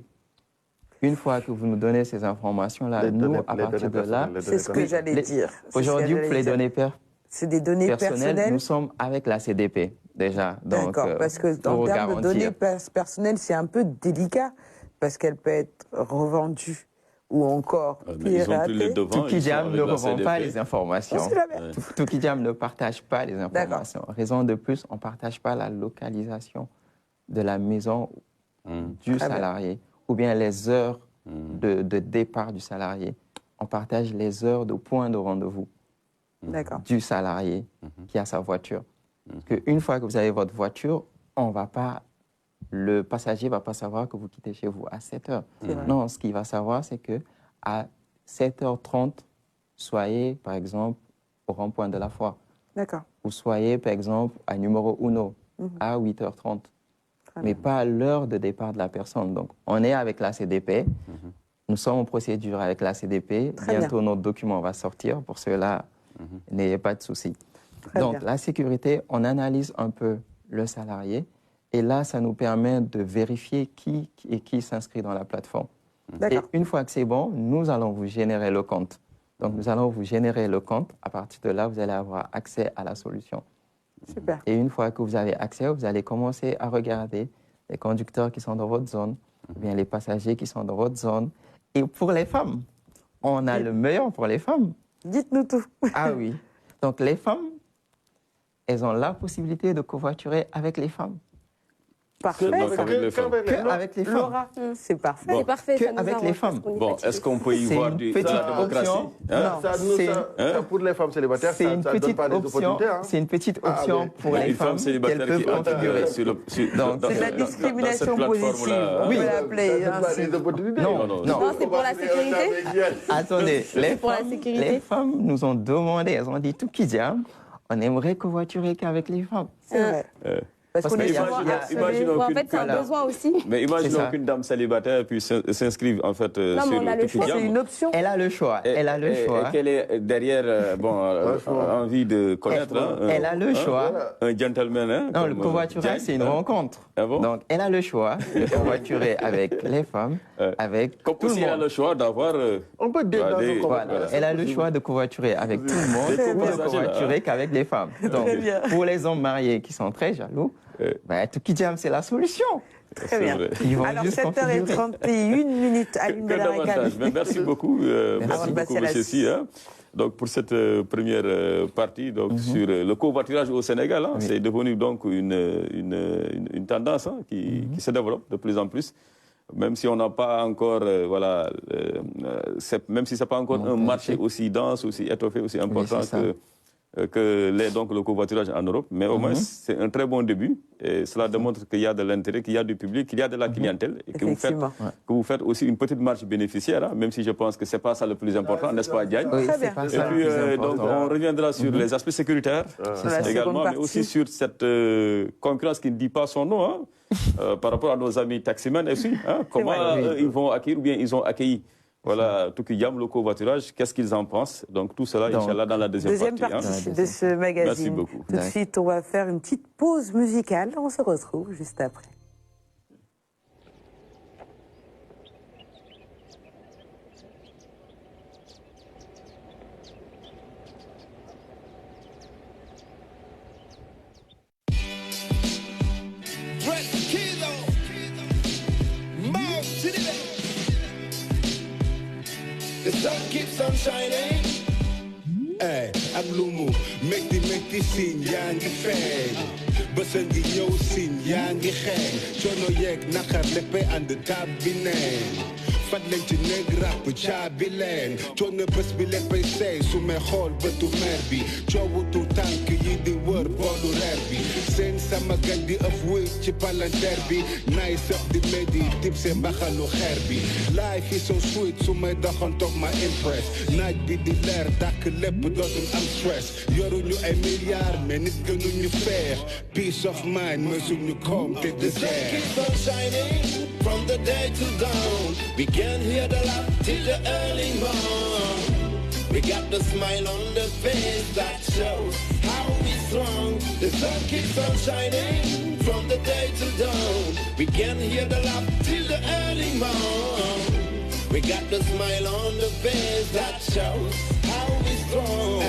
une fois que vous nous donnez ces informations-là, nous, à partir de là... C'est ce que j'allais dire. Aujourd'hui, pour les données c'est des données personnelles. Nous sommes avec la CDP, déjà. D'accord, parce que en termes de données personnelles, c'est un peu délicat, parce qu'elle peut être revendue ou encore piratée. Toukidjam ne revend pas les informations. Toukidjam ne partage pas les informations. Raison de plus, on ne partage pas la localisation de la maison du salarié ou bien les heures de départ du salarié. On partage les heures de point de rendez-vous du salarié qui a sa voiture. Une fois que vous avez votre voiture, le passager ne va pas savoir que vous quittez chez vous à 7 heures. Non, ce qu'il va savoir, c'est qu'à 7h30, soyez, par exemple, au rond-point de la Foire. D'accord. Ou soyez, par exemple, à numéro 1 à 8h30. Mais pas à l'heure de départ de la personne. Donc, on est avec la CDP. Nous sommes en procédure avec la CDP. Bientôt, notre document va sortir. Pour cela, n'ayez pas de soucis. Donc, la sécurité, on analyse un peu le salarié. Et là, ça nous permet de vérifier qui s'inscrit dans la plateforme. Et une fois que c'est bon, nous allons vous générer le compte. Donc, nous allons vous générer le compte. À partir de là, vous allez avoir accès à la solution. Super. Et une fois que vous avez accès, vous allez commencer à regarder les conducteurs qui sont dans votre zone, ou bien les passagers qui sont dans votre zone. Et pour les femmes, on a le meilleur pour les femmes. Dites-nous tout. Ah oui. Donc, les femmes, elles ont la possibilité de covoiturer avec les femmes. Parfait. Avec les femmes. Laura, c'est parfait. C'est parfait. Avec les femmes. Bon, est-ce qu'on peut y voir de la démocratie? Pour les femmes célibataires, ça ne donne pas des opportunités. C'est une petite option pour les femmes qu'elles peuvent configurer. C'est de la discrimination positive. On peut l'appeler ainsi. Non, c'est pour la sécurité. Attendez, les femmes nous ont demandé, elles ont dit Toukidjam, on aimerait covoiturer qu'avec les femmes. C'est vrai. Parce qu'on en fait, c'est un besoin aussi. Mais imaginons qu'une dame célibataire puisse s'inscrire en fait sur Toukidjam. C'est une option. Elle a le choix. Elle a le choix. Et qu'elle est derrière, envie de connaître. Elle a le choix. Un gentleman. Non, le covoiturage, c'est une rencontre. Donc, elle a le choix de covoiturer avec les femmes, avec tout le monde. Elle a le choix d'avoir. On peut dire elle a le choix de covoiturer avec tout le monde ou de covoiturer qu'avec les femmes. Donc, pour les hommes mariés qui sont très jaloux, Toukidjam, c'est la solution. Très bien. Alors, 7h31 à l'une de la réclame. Merci beaucoup. Merci beaucoup, M. Si. Donc, pour cette première partie sur le covoiturage au Sénégal, c'est devenu donc une tendance qui se développe de plus en plus. Même si on n'a pas encore, même si ce n'est pas encore un marché aussi dense, aussi étoffé, aussi important que le covoiturage en Europe, mais au moins c'est un très bon début et cela démontre qu'il y a de l'intérêt, qu'il y a du public, qu'il y a de la clientèle et que vous faites aussi une petite marge bénéficiaire, même si je pense que ce n'est pas ça le plus important, n'est-ce pas, Diagne? Oui, c'est pas ça. Et puis donc on reviendra sur les aspects sécuritaires également, mais aussi sur cette concurrence qui ne dit pas son nom par rapport à nos amis taximens aussi, comment ils vont accueillir ou bien ils ont accueilli. Voilà, Toukidjam, le covoiturage, qu'est-ce qu'ils en pensent? Donc tout cela, Inch'Allah, dans la deuxième partie de ce magazine. Merci beaucoup. Tout de suite, on va faire une petite pause musicale. On se retrouve juste après. The sun keeps on shining. Hey, ak lumu métti siin yaa ngi feeñ bësa ngi ñëw siin yaa ngi xeeñ coono yeeg naqar léppay ànd tab bi neen fat leen ci néeg ràpp caabi leen coono bés bi léppay seey su may xool bëtu mer bi coowutu tànk yi di wër boolu reer bi seen sama gan di ëf wuy ci palanteer bi naay sëf di médi tib see mbaxalu xeer bi life is so sweet su may doxantoog ma impress naaj bi di leer dàkk lépp dootul am stress yoruñu ay milliards mais nit gënuñu feex peace of mind mooy suñu koom te désert. The sun keeps on shining from the day to dawn. We can hear the laugh till the early morn. We got the smile on the face that shows how we strong. The sun keeps on shining from the day to dawn. We can hear the laugh till the early morn. We got the smile on the face that shows how we strong.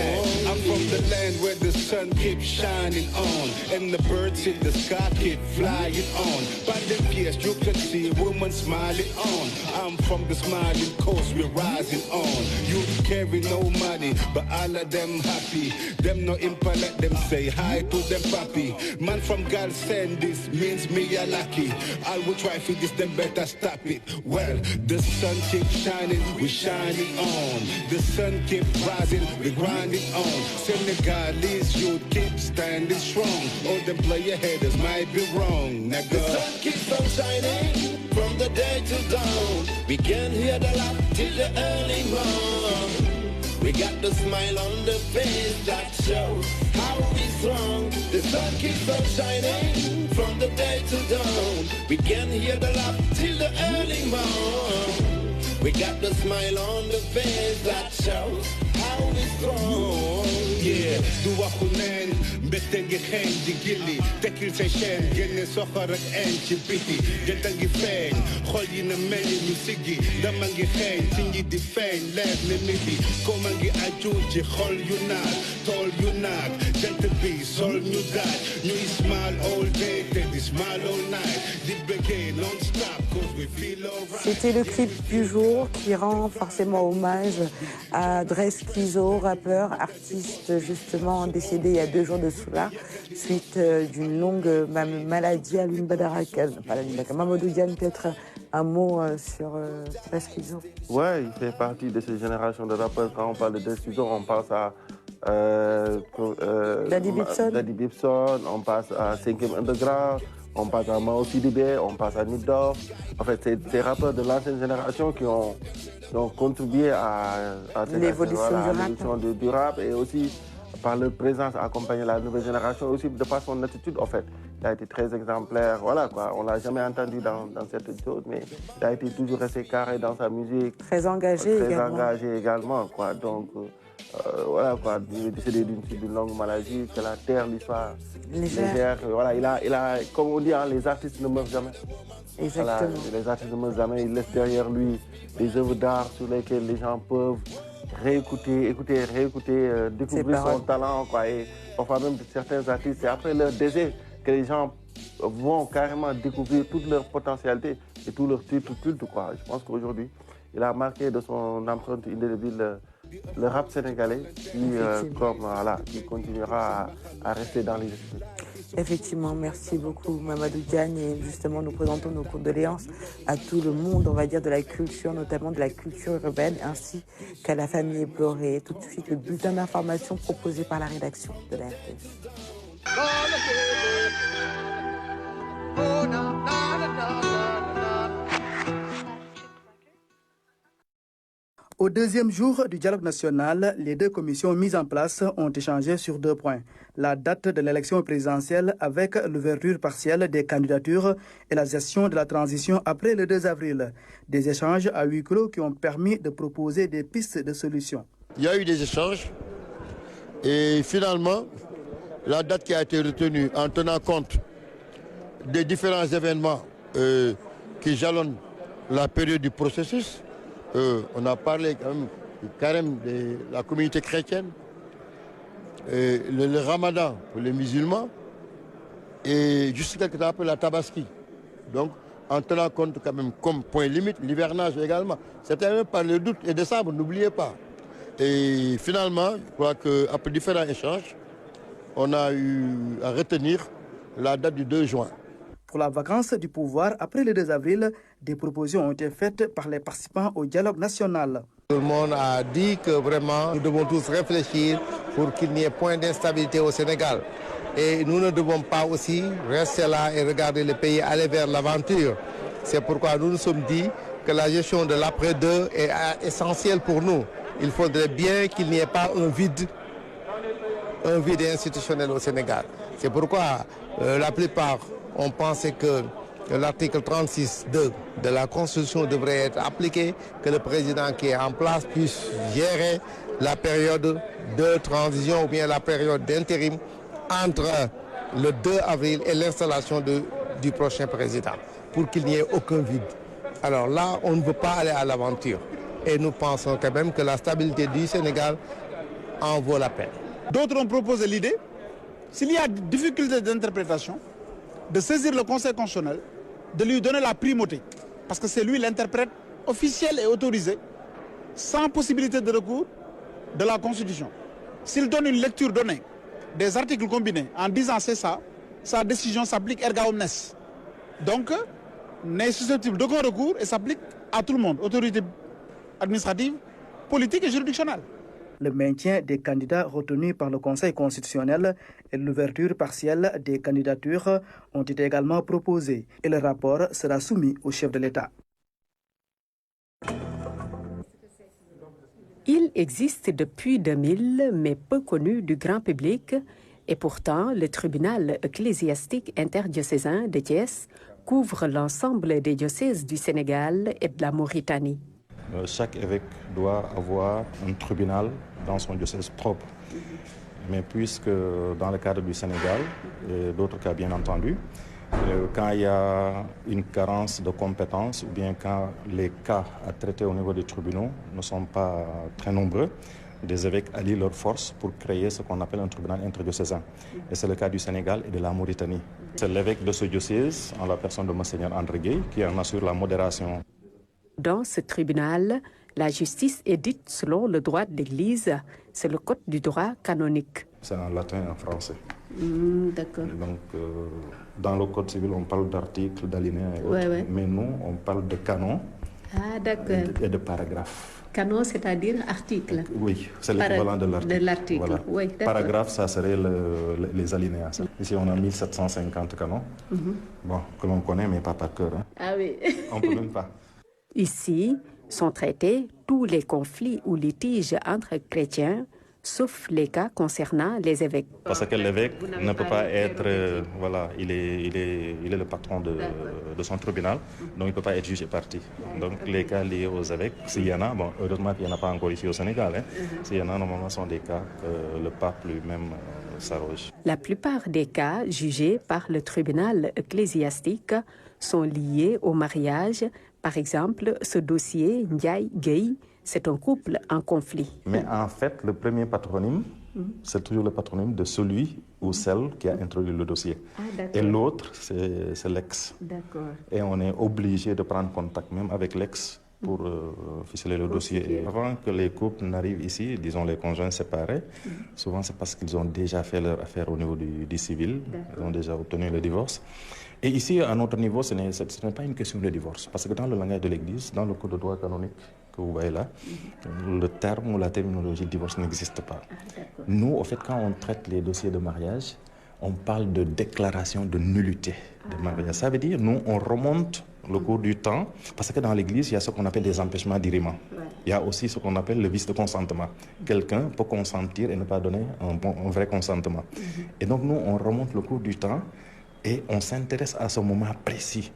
I'm from the land where the sun keeps shining on and the birds in the sky keep flying on. By the piers you can see a woman smiling on. I'm from the smiling coast, we're rising on. You carry no money, but all of them happy. Them no impa, let them say hi to them papi. Man from God send this means me a lucky. I will try for this, them better stop it. Well, the sun keeps shining, we shining on. The sun keeps rising, we grinding on. Senegalese youth keep standing strong. All them player headers might be wrong. Now go. The sun keeps on shining from the day to dawn. We can hear the laugh till the early morn. We got the smile on the face that shows how we strong. The sun keeps on shining from the day to dawn. We can hear the laugh till the early morn. We got the smile on the face that shows how we strong. Yeah, du waxu neen mbette ngi xeeñ di gilli tekkil sa chaîne génne soxor ak en ci biti jënta ngi feeñ xol yi na mel ni ñu siggi dama ngi xeeñ ci ñi di feeñ leer ne midi koma ngi aju ci xol yu naat tool yu naat jant bi sol ñu daaj ñuy smile all day te di smile all night di bëggee non stop cause we feel alright. C'était le clip du jour qui rend forcément hommage à Dress Kizo, rappeur, artiste justement décédé il y a 2 jours de cela, suite d'une longue maladie. Alioune Badara Kane, pas Alioune Badara, Mamadou Diagne, peut-être un mot sur Dress Kizo. Ouais, il fait partie de ces générations de rappeurs. Quand on parle de Dress Kizo, on pense à Daddy Bibson, on passe à 5e Underground, on passe à Mao Sidibé, on passe à Nidorf. En fait, c'est ces rappeurs de l'ancienne génération qui ont contribué à l'évolution du rap et aussi par leur présence accompagner la nouvelle génération aussi de par son attitude en fait. Il a été très exemplaire, voilà quoi. On l'a jamais entendu dans certaines choses, mais il a été toujours resté carré dans sa musique. Très engagé également quoi. Donc voilà quoi, il est décédé d'une longue maladie, que la terre lui soit légère. Voilà, il a, comme on dit, hein, les artistes ne meurent jamais. Exactement. Voilà, les artistes ne meurent jamais, il laisse derrière lui des œuvres d'art sur lesquelles les gens peuvent réécouter, découvrir son talent quoi. Et parfois même certains artistes, c'est après leur décès que les gens vont carrément découvrir toute leur potentialité et tout leur titre culte quoi. Je pense qu'aujourd'hui, il a marqué de son empreinte indélébile le rap sénégalais qui continuera à rester dans les esprits. Effectivement, merci beaucoup Mamadou Diagne et justement nous présentons nos condoléances à tout le monde, on va dire de la culture, notamment de la culture urbaine ainsi qu'à la famille éplorée. Tout de suite le bulletin d'information proposé par la rédaction de la RTS. Au 2e jour du dialogue national, les 2 commissions mises en place ont échangé sur 2 points. La date de l'élection présidentielle avec l'ouverture partielle des candidatures et la gestion de la transition après le 2 avril. Des échanges à huis clos qui ont permis de proposer des pistes de solutions. Il y a eu des échanges et finalement, la date qui a été retenue en tenant compte des différents événements qui jalonnent la période du processus. On a parlé quand même du carême de la communauté chrétienne, le ramadan pour les musulmans et juste quelque temps après la tabaski. Donc en tenant compte quand même comme point limite l'hivernage également. C'était même par le doute et décembre, n'oubliez pas. Et finalement, je crois qu'après différents échanges, on a eu à retenir la date du 2 juin. Pour la vacance du pouvoir après le 2 avril, des propositions ont été faites par les participants au dialogue national. Tout le monde a dit que vraiment nous devons tous réfléchir pour qu'il n'y ait point d'instabilité au Sénégal. Et nous ne devons pas aussi rester là et regarder le pays aller vers l'aventure. C'est pourquoi nous nous sommes dit que la gestion de l'après-2 est essentielle pour nous. Il faudrait bien qu'il n'y ait pas un vide institutionnel au Sénégal. C'est pourquoi la plupart ont pensé que l'article 36.2 de la Constitution devrait être appliqué, que le président qui est en place puisse gérer la période de transition ou bien la période d'intérim entre le 2 avril et l'installation du prochain président, pour qu'il n'y ait aucun vide alors là, on ne veut pas aller à l'aventure. Et nous pensons quand même que la stabilité du Sénégal en vaut la peine. D'autres ont proposé l'idée, s'il y a difficulté d'interprétation, de saisir le Conseil constitutionnel, de lui donner la primauté, parce que c'est lui l'interprète officiel et autorisé, sans possibilité de recours de la Constitution. S'il donne une lecture donnée des articles combinés en disant c'est ça, sa décision s'applique erga omnes. Donc, n'est susceptible d'aucun recours et s'applique à tout le monde, autorité administrative, politique et juridictionnelle. Le maintien des candidats retenus par le Conseil constitutionnel et l'ouverture partielle des candidatures ont été également proposés et le rapport sera soumis au chef de l'État. Il existe depuis 2000, mais peu connu du grand public, et pourtant le tribunal ecclésiastique interdiocésain de Thiès couvre l'ensemble des diocèses du Sénégal et de la Mauritanie. Chaque évêque doit avoir un tribunal dans son diocèse propre. Mais puisque dans le cadre du Sénégal, et d'autres cas bien entendu, quand il y a une carence de compétences ou bien quand les cas à traiter au niveau des tribunaux ne sont pas très nombreux, des évêques allient leurs forces pour créer ce qu'on appelle un tribunal interdiocésain. Et c'est le cas du Sénégal et de la Mauritanie. C'est l'évêque de ce diocèse, en la personne de Monseigneur André Gueye, qui en assure la modération. Dans ce tribunal, la justice est dite selon le droit de l'Église. C'est le code du droit canonique. C'est en latin et en français. D'accord. Donc, dans le code civil, on parle d'articles, d'alinéas et autres. Mais nous, on parle de canon et de paragraphes. Canon, c'est-à-dire article. Oui, c'est l'équivalent de l'article. Voilà. Oui, paragraphe, ça serait les alinéas. Ici, on a 1750 canons. Bon, que l'on connaît, mais pas par cœur. Hein. Ah oui. On ne peut même pas. Ici sont traités tous les conflits ou litiges entre chrétiens, sauf les cas concernant les évêques. Parce que l'évêque ne peut pas être, il est le patron de son tribunal, donc il ne peut pas être jugé parti. Donc les cas liés aux évêques, s'il y en a, bon, heureusement qu'il n'y en a pas encore ici au Sénégal, hein, s'il y en a, normalement, sont des cas que le pape lui-même s'arroge. La plupart des cas jugés par le tribunal ecclésiastique sont liés au mariage. Par exemple, ce dossier Ndiaye Gueye, c'est un couple en conflit. Mais en fait, le premier patronyme, c'est toujours le patronyme de celui ou celle qui a introduit le dossier. Et l'autre, c'est l'ex. Et on est obligé de prendre contact même avec l'ex pour ficeler le dossier. Et avant que les couples n'arrivent ici, disons les conjoints séparés, souvent c'est parce qu'ils ont déjà fait leur affaire au niveau du civil, ils ont déjà obtenu le divorce. Et ici, à notre niveau, ce n'est pas une question de divorce. Parce que dans le langage de l'Église, dans le code de droit canonique que vous voyez là, le terme ou la terminologie divorce n'existe pas. Nous, au fait, quand on traite les dossiers de mariage, on parle de déclaration de nullité de mariage. Ça veut dire, nous, on remonte le cours du temps, parce que dans l'Église, il y a ce qu'on appelle des empêchements d'irrement. Il y a aussi ce qu'on appelle le vice de consentement. Quelqu'un peut consentir et ne pas donner un vrai consentement. Et donc, nous, on remonte le cours du temps et on s'intéresse à ce moment précis.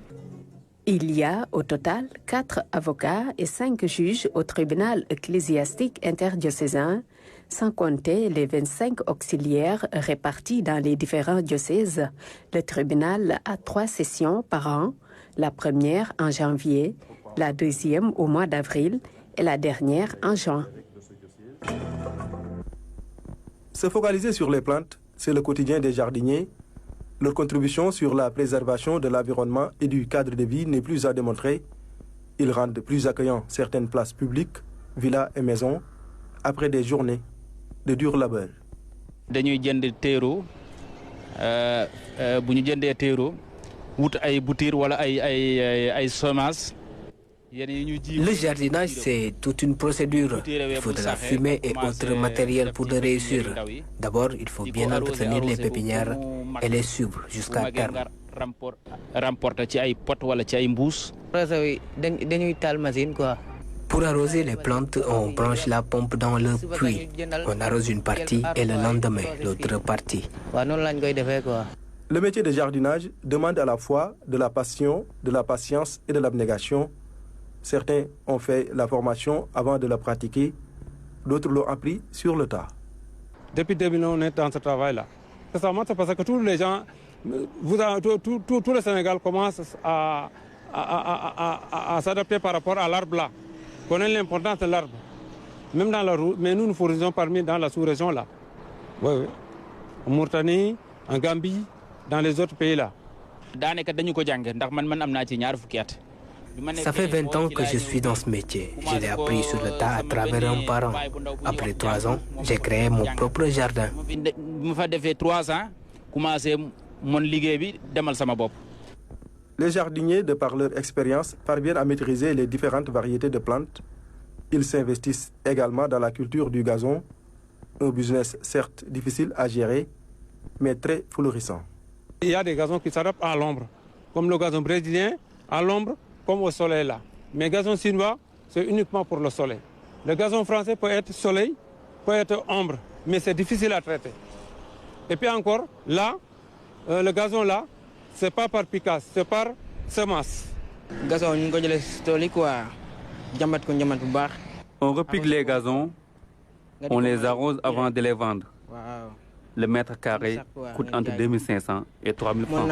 Il y a au total 4 avocats et 5 juges au tribunal ecclésiastique interdiocésain, sans compter les 25 auxiliaires répartis dans les différents diocèses. Le tribunal a 3 sessions par an, la première en janvier, la deuxième au mois d'avril et la dernière en juin. Se focaliser sur les plantes, c'est le quotidien des jardiniers. Leur contribution sur la préservation de l'environnement et du cadre de vie n'est plus à démontrer. Ils rendent plus accueillants certaines places publiques, villas et maisons, après des journées de dur labeur. dañuy jënd téeru bu ñu jëndee téeru wut ay boutir wala ay semences. Le jardinage, c'est toute une procédure. Il faut de la fumée et autres matériels pour le réussir. D'abord, il faut bien entretenir les pépinières et les suivre jusqu'à terme. Pour arroser les plantes, on branche la pompe dans le puits. On arrose une partie et le lendemain, l'autre partie. Le métier de jardinage demande à la fois de la passion, de la patience et de l'abnégation. Certains ont fait la formation avant de la pratiquer, d'autres l'ont appris sur le tas. Depuis 2000, on est dans ce travail-là. C'est parce que tous les gens, tout le Sénégal commence à à s'adapter par rapport à l'arbre là. Connaître l'importance de l'arbre. Même dans la route, mais nous fournissons parmi dans la sous-région là. Oui, oui. En Mauritanie, en Gambie, dans les autres pays là. Ça fait 20 ans que je suis dans ce métier. Je l'ai appris sur le tas à travers un parent. Après 3 ans, j'ai créé mon propre jardin. Les jardiniers, de par leur expérience, parviennent à maîtriser les différentes variétés de plantes. Ils s'investissent également dans la culture du gazon, un business certes difficile à gérer, mais très florissant. Il y a des gazons qui s'adaptent à l'ombre, comme le gazon brésilien, à l'ombre, comme au soleil là. Mais le gazon chinois, c'est uniquement pour le soleil. Le gazon français peut être soleil, peut être ombre, mais c'est difficile à traiter. Et puis encore, là, le gazon là, c'est pas par picasse, c'est par semence. On repique les gazons, on les arrose avant de les vendre. Le mètre carré coûte entre 2500 et 3000 francs.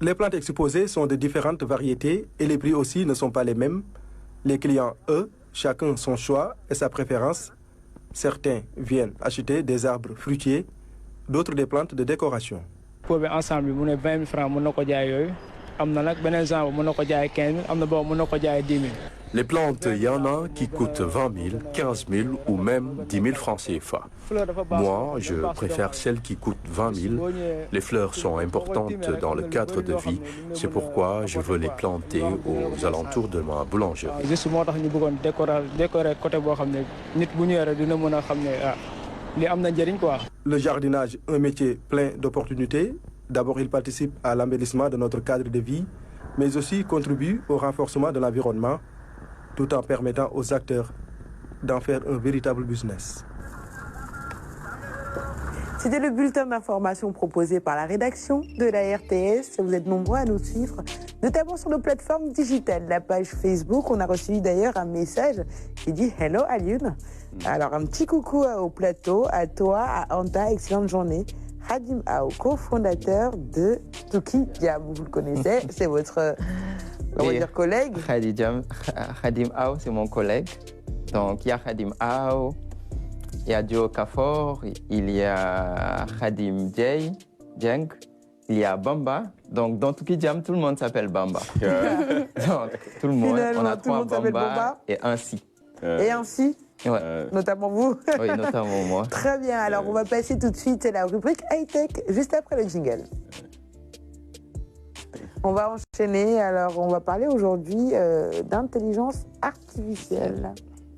Les plantes exposées sont de différentes variétés et les prix aussi ne sont pas les mêmes. Les clients, eux, chacun son choix et sa préférence. Certains viennent acheter des arbres fruitiers, d'autres des plantes de décoration. Pour ensemble, 20 000 francs, les plantes, il y en a qui coûtent 20 000, 15 000 ou même 10 000 francs CFA. Moi, je préfère celles qui coûtent 20 000. Les fleurs sont importantes dans le cadre de vie. C'est pourquoi je veux les planter aux alentours de ma boulangerie. Le jardinage, un métier plein d'opportunités. D'abord, il participe à l'embellissement de notre cadre de vie, mais aussi contribue au renforcement de l'environnement, tout en permettant aux acteurs d'en faire un véritable business. C'était le bulletin d'information proposé par la rédaction de la RTS. Vous êtes nombreux à nous suivre, notamment sur nos plateformes digitales. La page Facebook, on a reçu d'ailleurs un message qui dit « Hello Alioune ». Alors un petit coucou au plateau, à toi, à Anta, excellente journée. Khadim Ao, cofondateur de Touki Diam, vous le connaissez, c'est votre collègue. Khadim Ao, c'est mon collègue. Donc il y a Khadim Ao, il y a Joe Kafor, il y a Khadim Jeng, il y a Bamba. Donc dans Touki Diam, tout le monde s'appelle Bamba. Donc tout le monde, on a 3 Bamba et un Si. Et ainsi notamment vous. Oui, notamment moi. Très bien, alors on va passer tout de suite à la rubrique high-tech, juste après le jingle. On va enchaîner, alors on va parler aujourd'hui d'intelligence artificielle.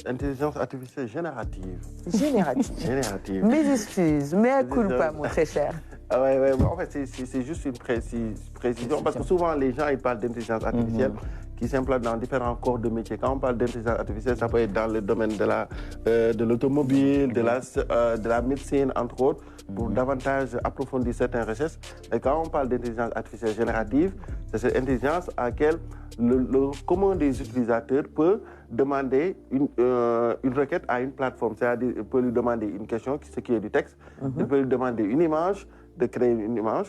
Intelligence artificielle générative. Générative. Mes excuses, mais à culpa, mon très cher. Ouais. En fait, c'est juste une précision, parce que souvent les gens ils parlent d'intelligence artificielle. Qui s'implantent dans différents corps de métier. Quand on parle d'intelligence artificielle, ça peut être dans le domaine de l'automobile, de la médecine, entre autres, pour davantage approfondir certaines recherches. Et quand on parle d'intelligence artificielle générative, c'est cette intelligence à laquelle le commun des utilisateurs peut demander une requête à une plateforme. C'est-à-dire qu'il peut lui demander une question, ce qui est du texte. Il peut lui demander une image, de créer une image.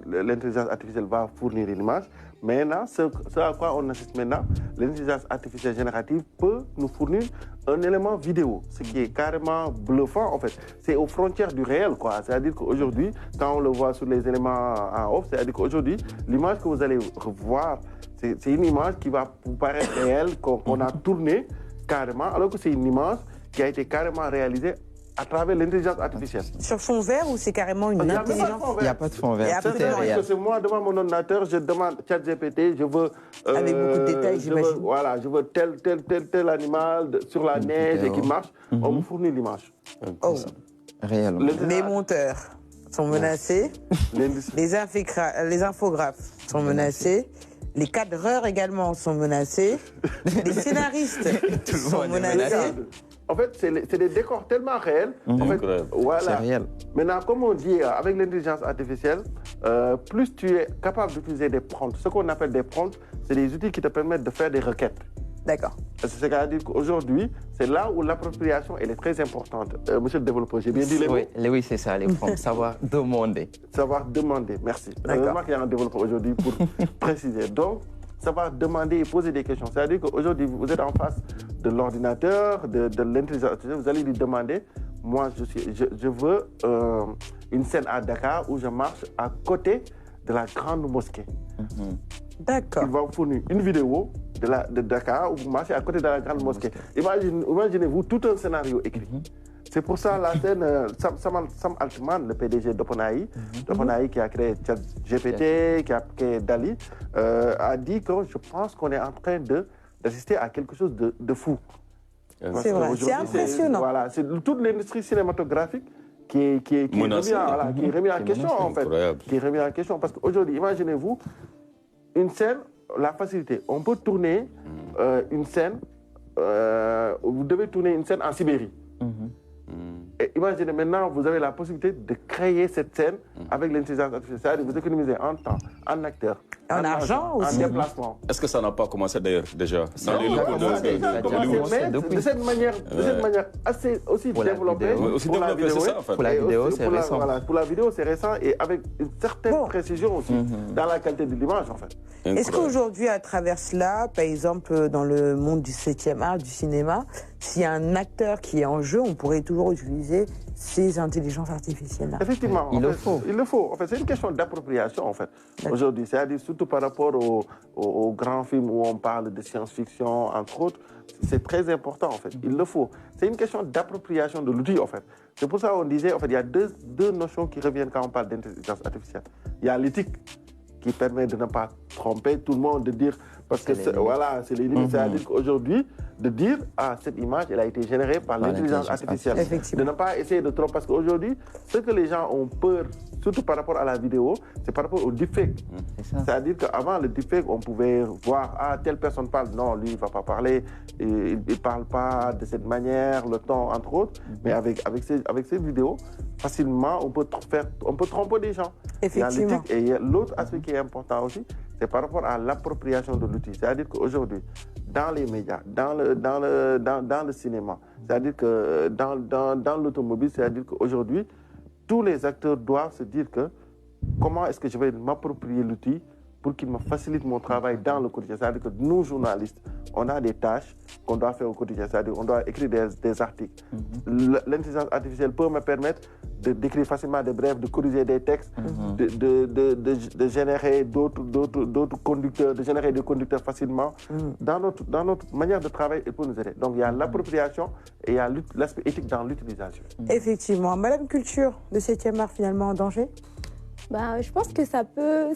L'intelligence artificielle va fournir une image. Maintenant, ce à quoi on assiste maintenant, l'intelligence artificielle générative peut nous fournir un élément vidéo, ce qui est carrément bluffant en fait. C'est aux frontières du réel, quoi. C'est-à-dire qu'aujourd'hui, quand on le voit sur les éléments en off, c'est-à-dire qu'aujourd'hui, l'image que vous allez revoir, c'est une image qui va vous paraître réelle, qu'on a tournée carrément, alors que c'est une image qui a été carrément réalisée à travers l'intelligence artificielle. Sur fond vert ou c'est carrément une intelligence? Il n'y a pas de fond vert. C'est moi devant mon ordinateur, je demande ChatGPT, je veux... avec beaucoup de détails, j'imagine. Voilà, je veux tel animal sur la neige et qui marche. On me fournit l'image. Oh. Réellement. Les monteurs sont menacés. Les infographes sont menacés. Les cadreurs également sont menacés. Les scénaristes sont menacés. En fait, c'est des décors tellement réels. En fait, voilà. C'est réel. Maintenant, comme on dit, avec l'intelligence artificielle, plus tu es capable d'utiliser des prompts. Ce qu'on appelle des prompts, c'est des outils qui te permettent de faire des requêtes. D'accord. C'est-à-dire qu'aujourd'hui, c'est là où l'appropriation elle est très importante. Monsieur le développeur, j'ai bien dit les mots? Oui, c'est ça, les prompts. Savoir demander. Savoir demander, merci. Heureusement qu'il y a un développeur aujourd'hui pour préciser. Donc, savoir demander et poser des questions. C'est-à-dire qu'aujourd'hui, vous êtes en face de l'ordinateur, de l'intelligence artificielle, vous allez lui demander, moi, je veux une scène à Dakar où je marche à côté de la grande mosquée. D'accord. Il va vous fournir une vidéo de Dakar où vous marchez à côté de la grande mosquée. Imaginez-vous tout un scénario écrit. C'est pour ça la scène, Sam Altman, le PDG d'OpenAI, qui a créé ChatGPT, qui a créé DALL-E, a dit que je pense qu'on est en train d'assister à quelque chose de fou. C'est vrai, c'est impressionnant. Voilà, c'est toute l'industrie cinématographique qui est remis en question, en fait. Qui est remis en question. Parce qu'aujourd'hui, imaginez-vous, une scène, la facilité. On peut tourner une scène, vous devez tourner une scène en Sibérie. Et imaginez maintenant, vous avez la possibilité de créer cette scène avec l'intelligence artificielle. C'est-à-dire vous économisez en temps, en acteur, en argent aussi. En déplacement. Est-ce que ça n'a pas commencé d'ailleurs déjà dans les locaux de cette manière assez aussi développée. Pour la vidéo, c'est ça en fait. Pour la vidéo, c'est récent. Voilà, pour la vidéo, c'est récent et avec une certaine précision aussi dans la qualité de l'image en fait. Est-ce qu'aujourd'hui, à travers cela, par exemple, dans le monde du 7e art, du cinéma, s'il y a un acteur qui est en jeu, on pourrait toujours utiliser ces intelligences artificielles-là? Effectivement. Il le faut. Il le faut. En fait, c'est une question d'appropriation, en fait, aujourd'hui. C'est-à-dire, surtout par rapport aux grands films où on parle de science-fiction, entre autres, c'est très important, en fait. Il le faut. C'est une question d'appropriation de l'outil, en fait. C'est pour ça qu'on disait, en fait, il y a deux notions qui reviennent quand on parle d'intelligence artificielle. Il y a l'éthique, qui permet de ne pas tromper tout le monde, de dire, parce que voilà, c'est les limites. C'est-à-dire qu'aujourd'hui, de dire, cette image, elle a été générée par l'intelligence artificielle. De ne pas essayer de tromper, parce qu'aujourd'hui, ce que les gens ont peur, surtout par rapport à la vidéo, c'est par rapport au deepfake. C'est-à-dire qu'avant le deepfake, on pouvait voir, telle personne parle, non, lui, il ne va pas parler, il ne parle pas de cette manière, le ton, entre autres. Mais avec ces vidéos, facilement, on peut tromper des gens. Effectivement. Et l'autre aspect qui est important aussi, c'est par rapport à l'appropriation de l'outil. C'est-à-dire qu'aujourd'hui, dans les médias, dans le cinéma, c'est-à-dire que dans l'automobile, c'est-à-dire qu'aujourd'hui, tous les acteurs doivent se dire que comment est-ce que je vais m'approprier l'outil pour qu'il me facilite mon travail dans le quotidien. C'est-à-dire que nous, journalistes, on a des tâches qu'on doit faire au quotidien. C'est-à-dire qu'on doit écrire des articles. L'intelligence artificielle peut me permettre d'écrire facilement des brèves, de corriger des textes, de générer d'autres conducteurs, de générer des conducteurs facilement. Dans notre manière de travail, il peut nous aider. Donc il y a l'appropriation et il y a l'aspect éthique dans l'utilisation. Effectivement. Madame Culture, le 7e art finalement en danger? Je pense que ça peut...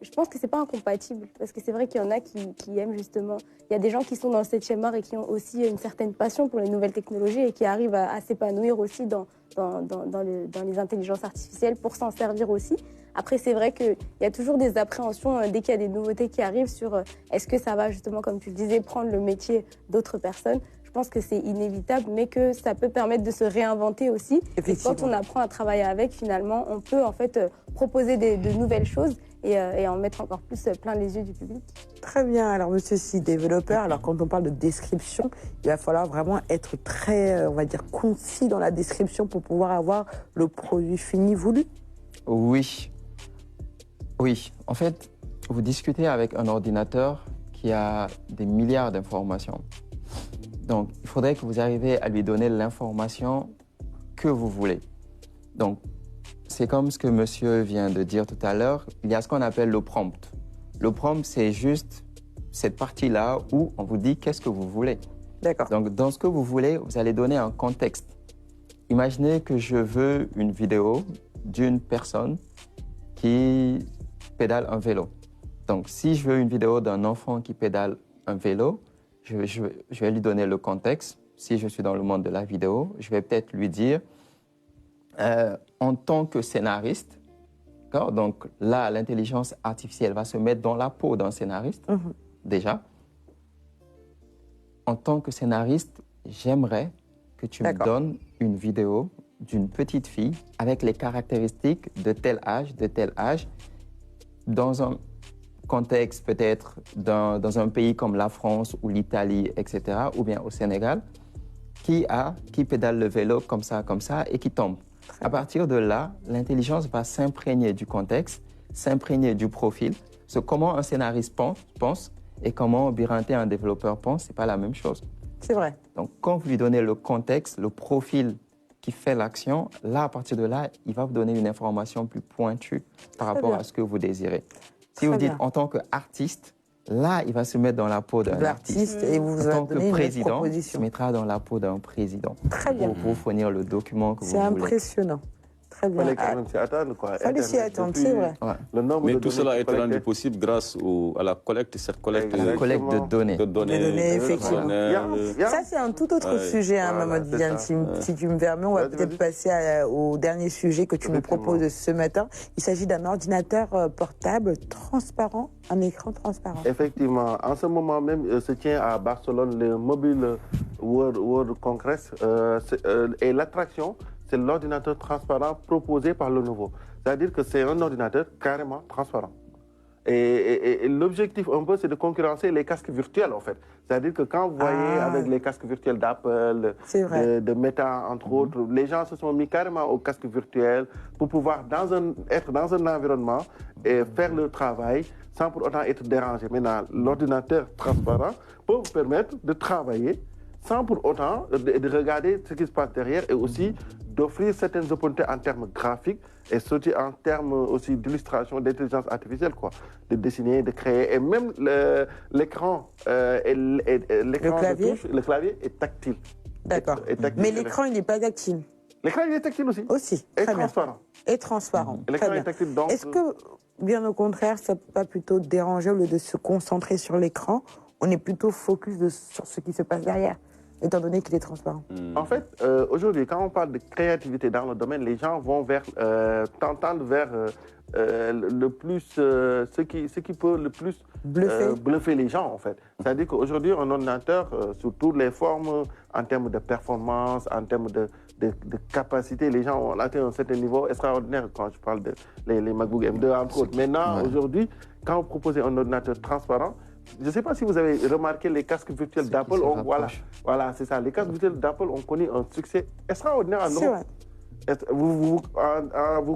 je pense que c'est pas incompatible parce que c'est vrai qu'il y en a qui aiment justement. Il y a des gens qui sont dans le 7e art et qui ont aussi une certaine passion pour les nouvelles technologies et qui arrivent à s'épanouir aussi dans les intelligences artificielles pour s'en servir aussi. Après, c'est vrai qu'il y a toujours des appréhensions dès qu'il y a des nouveautés qui arrivent sur est-ce que ça va justement, comme tu le disais, prendre le métier d'autres personnes. Je pense que c'est inévitable, mais que ça peut permettre de se réinventer aussi. Et quand on apprend à travailler avec, finalement, on peut en fait proposer de nouvelles choses et en mettre encore plus plein les yeux du public. Très bien. Alors, monsieur Si, développeur, alors quand on parle de description, il va falloir vraiment être très, on va dire, concis dans la description pour pouvoir avoir le produit fini voulu? Oui. En fait, vous discutez avec un ordinateur qui a des milliards d'informations. Donc, il faudrait que vous arriviez à lui donner l'information que vous voulez. Donc, c'est comme ce que monsieur vient de dire tout à l'heure. Il y a ce qu'on appelle le prompt. Le prompt, c'est juste cette partie-là où on vous dit qu'est-ce que vous voulez. D'accord. Donc, dans ce que vous voulez, vous allez donner un contexte. Imaginez que je veux une vidéo d'une personne qui pédale un vélo. Donc, si je veux une vidéo d'un enfant qui pédale un vélo, je vais lui donner le contexte. Si je suis dans le monde de la vidéo, je vais peut-être lui dire, en tant que scénariste, donc là, l'intelligence artificielle va se mettre dans la peau d'un scénariste, déjà. En tant que scénariste, j'aimerais que tu me donnes une vidéo d'une petite fille avec les caractéristiques de tel âge, dans un contexte peut-être dans un pays comme la France ou l'Italie, etc., ou bien au Sénégal, qui pédale le vélo comme ça, et qui tombe. À partir de là, l'intelligence va s'imprégner du contexte, s'imprégner du profil. Comment un scénariste pense et comment Biranté, un développeur, pense, ce n'est pas la même chose. C'est vrai. Donc, quand vous lui donnez le contexte, le profil qui fait l'action, là, à partir de là, il va vous donner une information plus pointue par rapport à ce que vous désirez. Si vous dites en tant qu'artiste, là, il va se mettre dans la peau d'un artiste. Et vous en tant que président, il se mettra dans la peau d'un président. Très bien. Pour vous fournir le document que vous voulez. C'est impressionnant. Très bien. Il fallait quand même s'y attendre, quoi. Fallait s'y attendre, c'est vrai. Ouais. Mais tout cela a été rendu possible grâce à la collecte, cette collecte de données. De données, effectivement. Ça, c'est un tout autre sujet, Mamadou Diane. Si tu me permets, on va peut-être passer au dernier sujet que tu nous proposes ce matin. Il s'agit d'un ordinateur portable transparent, un écran transparent. Effectivement. En ce moment même, se tient à Barcelone le Mobile World Congress. Et l'attraction, c'est l'ordinateur transparent proposé par Lenovo. C'est-à-dire que c'est un ordinateur carrément transparent. Et l'objectif, un peu, c'est de concurrencer les casques virtuels, en fait. C'est-à-dire que quand vous voyez avec les casques virtuels d'Apple, de Meta, entre autres, les gens se sont mis carrément aux casques virtuels pour pouvoir être dans un environnement et faire le travail sans pour autant être dérangé. Maintenant, l'ordinateur transparent peut vous permettre de travailler sans pour autant de regarder ce qui se passe derrière et aussi d'offrir certaines opportunités en termes graphiques et surtout en termes aussi d'illustration, d'intelligence artificielle, quoi. De dessiner, de créer. Et même l'écran le clavier est tactile. D'accord. Mais l'écran, il n'est pas tactile. L'écran, il est tactile aussi. Aussi. Et transparent. Et transparent. L'écran est tactile, donc... Est-ce que, bien au contraire, ça ne peut pas plutôt déranger au lieu de se concentrer sur l'écran, on est plutôt focus sur ce qui se passe derrière, étant donné qu'il est transparent? En fait, aujourd'hui, quand on parle de créativité dans le domaine, les gens vont tendent vers le plus, ce qui peut le plus bluffer les gens, en fait. C'est-à-dire qu'aujourd'hui, un ordinateur, sous toutes les formes, en termes de performance, en termes de capacité, les gens ont atteint un certain niveau extraordinaire quand je parle les MacBook M2, entre autres. Maintenant, aujourd'hui, quand vous proposez un ordinateur transparent, je ne sais pas si vous avez remarqué les casques virtuels d'Apple. Voilà, c'est ça. Les casques virtuels d'Apple ont connu un succès extraordinaire en Europe. Vous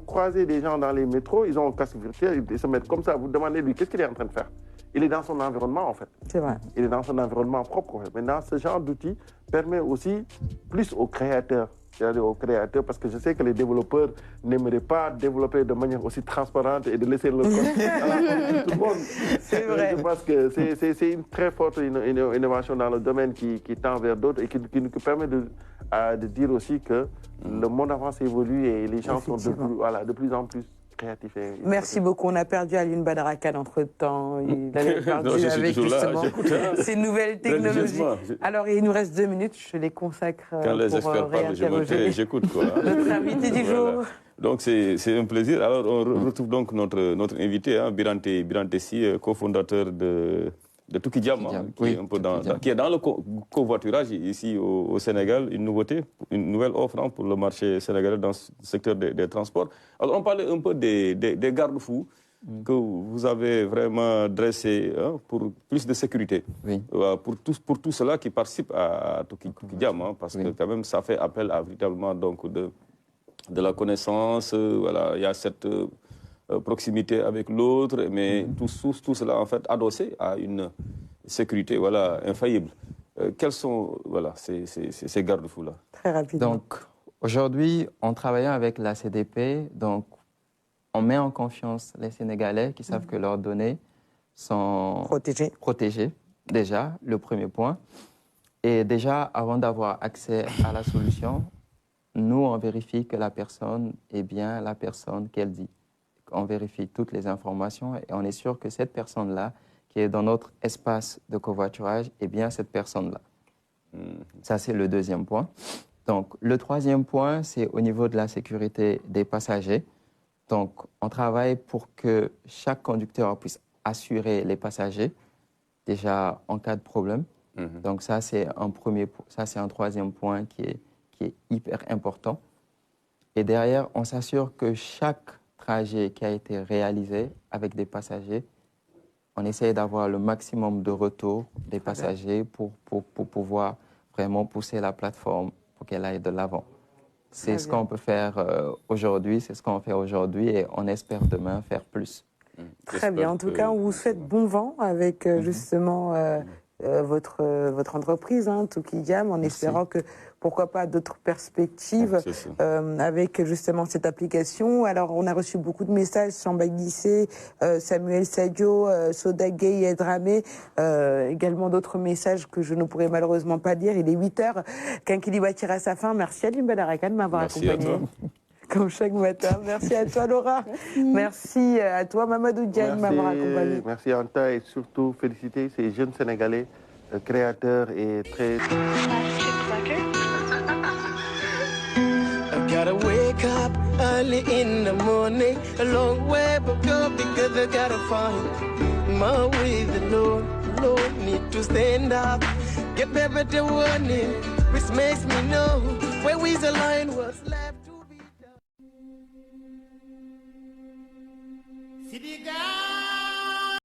croisez des gens dans les métros, ils ont un casque virtuel, ils se mettent comme ça, vous demandez lui qu'est-ce qu'il est en train de faire. Il est dans son environnement, en fait. C'est vrai. Il est dans son environnement propre, en fait. Maintenant, ce genre d'outil permet aussi plus aux créateurs. C'est-à-dire aux créateurs, parce que je sais que les développeurs n'aimeraient pas développer de manière aussi transparente et de laisser le code à tout le monde. C'est vrai. Je pense que c'est une très forte innovation dans le domaine qui tend vers d'autres et qui nous permet de dire aussi que le monde avance, évolue et les gens sont de plus en plus créatifs. Merci beaucoup. On a perdu Alioune Badara Kane entre-temps. Il avait perdu avec justement ces nouvelles technologies. Alors, il nous reste 2 minutes. Je les consacre quand les experts parlent, j'écoute, quoi. Notre invité du jour. Donc, c'est un plaisir. Alors, on retrouve donc notre invité, Biranté Sy, cofondateur de Tukidjam, qui est dans le covoiturage ici au Sénégal, une nouvelle offre pour le marché sénégalais dans le secteur des transports. Alors, on parlait un peu des garde-fous que vous avez vraiment dressés pour plus de sécurité. Oui. Pour tout cela qui participe à Tukidjam, parce que quand même, ça fait appel à véritablement donc, de la connaissance. Il y a cette proximité avec l'autre, mais tout cela en fait adossé à une sécurité infaillible. Quels sont ces garde-fous-là? Très rapidement. Donc, aujourd'hui, en travaillant avec la CDP, donc, on met en confiance les Sénégalais qui savent que leurs données sont protégées, déjà, le premier point. Et déjà, avant d'avoir accès à la solution, nous, on vérifie que la personne est bien la personne qu'elle dit. On vérifie toutes les informations et on est sûr que cette personne-là, qui est dans notre espace de covoiturage, est bien cette personne-là. Ça, c'est le deuxième point. Donc, le troisième point, c'est au niveau de la sécurité des passagers. Donc, on travaille pour que chaque conducteur puisse assurer les passagers, déjà en cas de problème. Donc, ça, c'est un troisième point qui est hyper important. Et derrière, on s'assure que chaque trajet qui a été réalisé avec des passagers on essaie d'avoir le maximum de retours des passagers pour pouvoir vraiment pousser la plateforme pour qu'elle aille de l'avant. C'est ce qu'on peut faire aujourd'hui, c'est ce qu'on fait aujourd'hui et on espère demain faire plus. Très bien. En tout cas, on vous souhaite bon vent avec justement votre entreprise, Toukidjam, en espérant que, pourquoi pas, d'autres perspectives avec justement cette application. Alors, on a reçu beaucoup de messages, Samba Guissé, Samuel Sadio, Soda Gay et Dramé, également d'autres messages que je ne pourrais malheureusement pas lire. Il est 8h, Kinkeliba tire à sa fin. Merci à Limba Daraka de m'avoir accompagné. Comme chaque matin. Merci à toi, Laura. Merci à toi, Mamadou Diagne, de m'avoir accompagné. Merci, Anta, et surtout féliciter ces jeunes Sénégalais, créateurs et très... I gotta wake up early in the morning, a long way but go because I gotta find my way. The Lord need to stand up, get better warning, which makes me know where is the line was left to be done.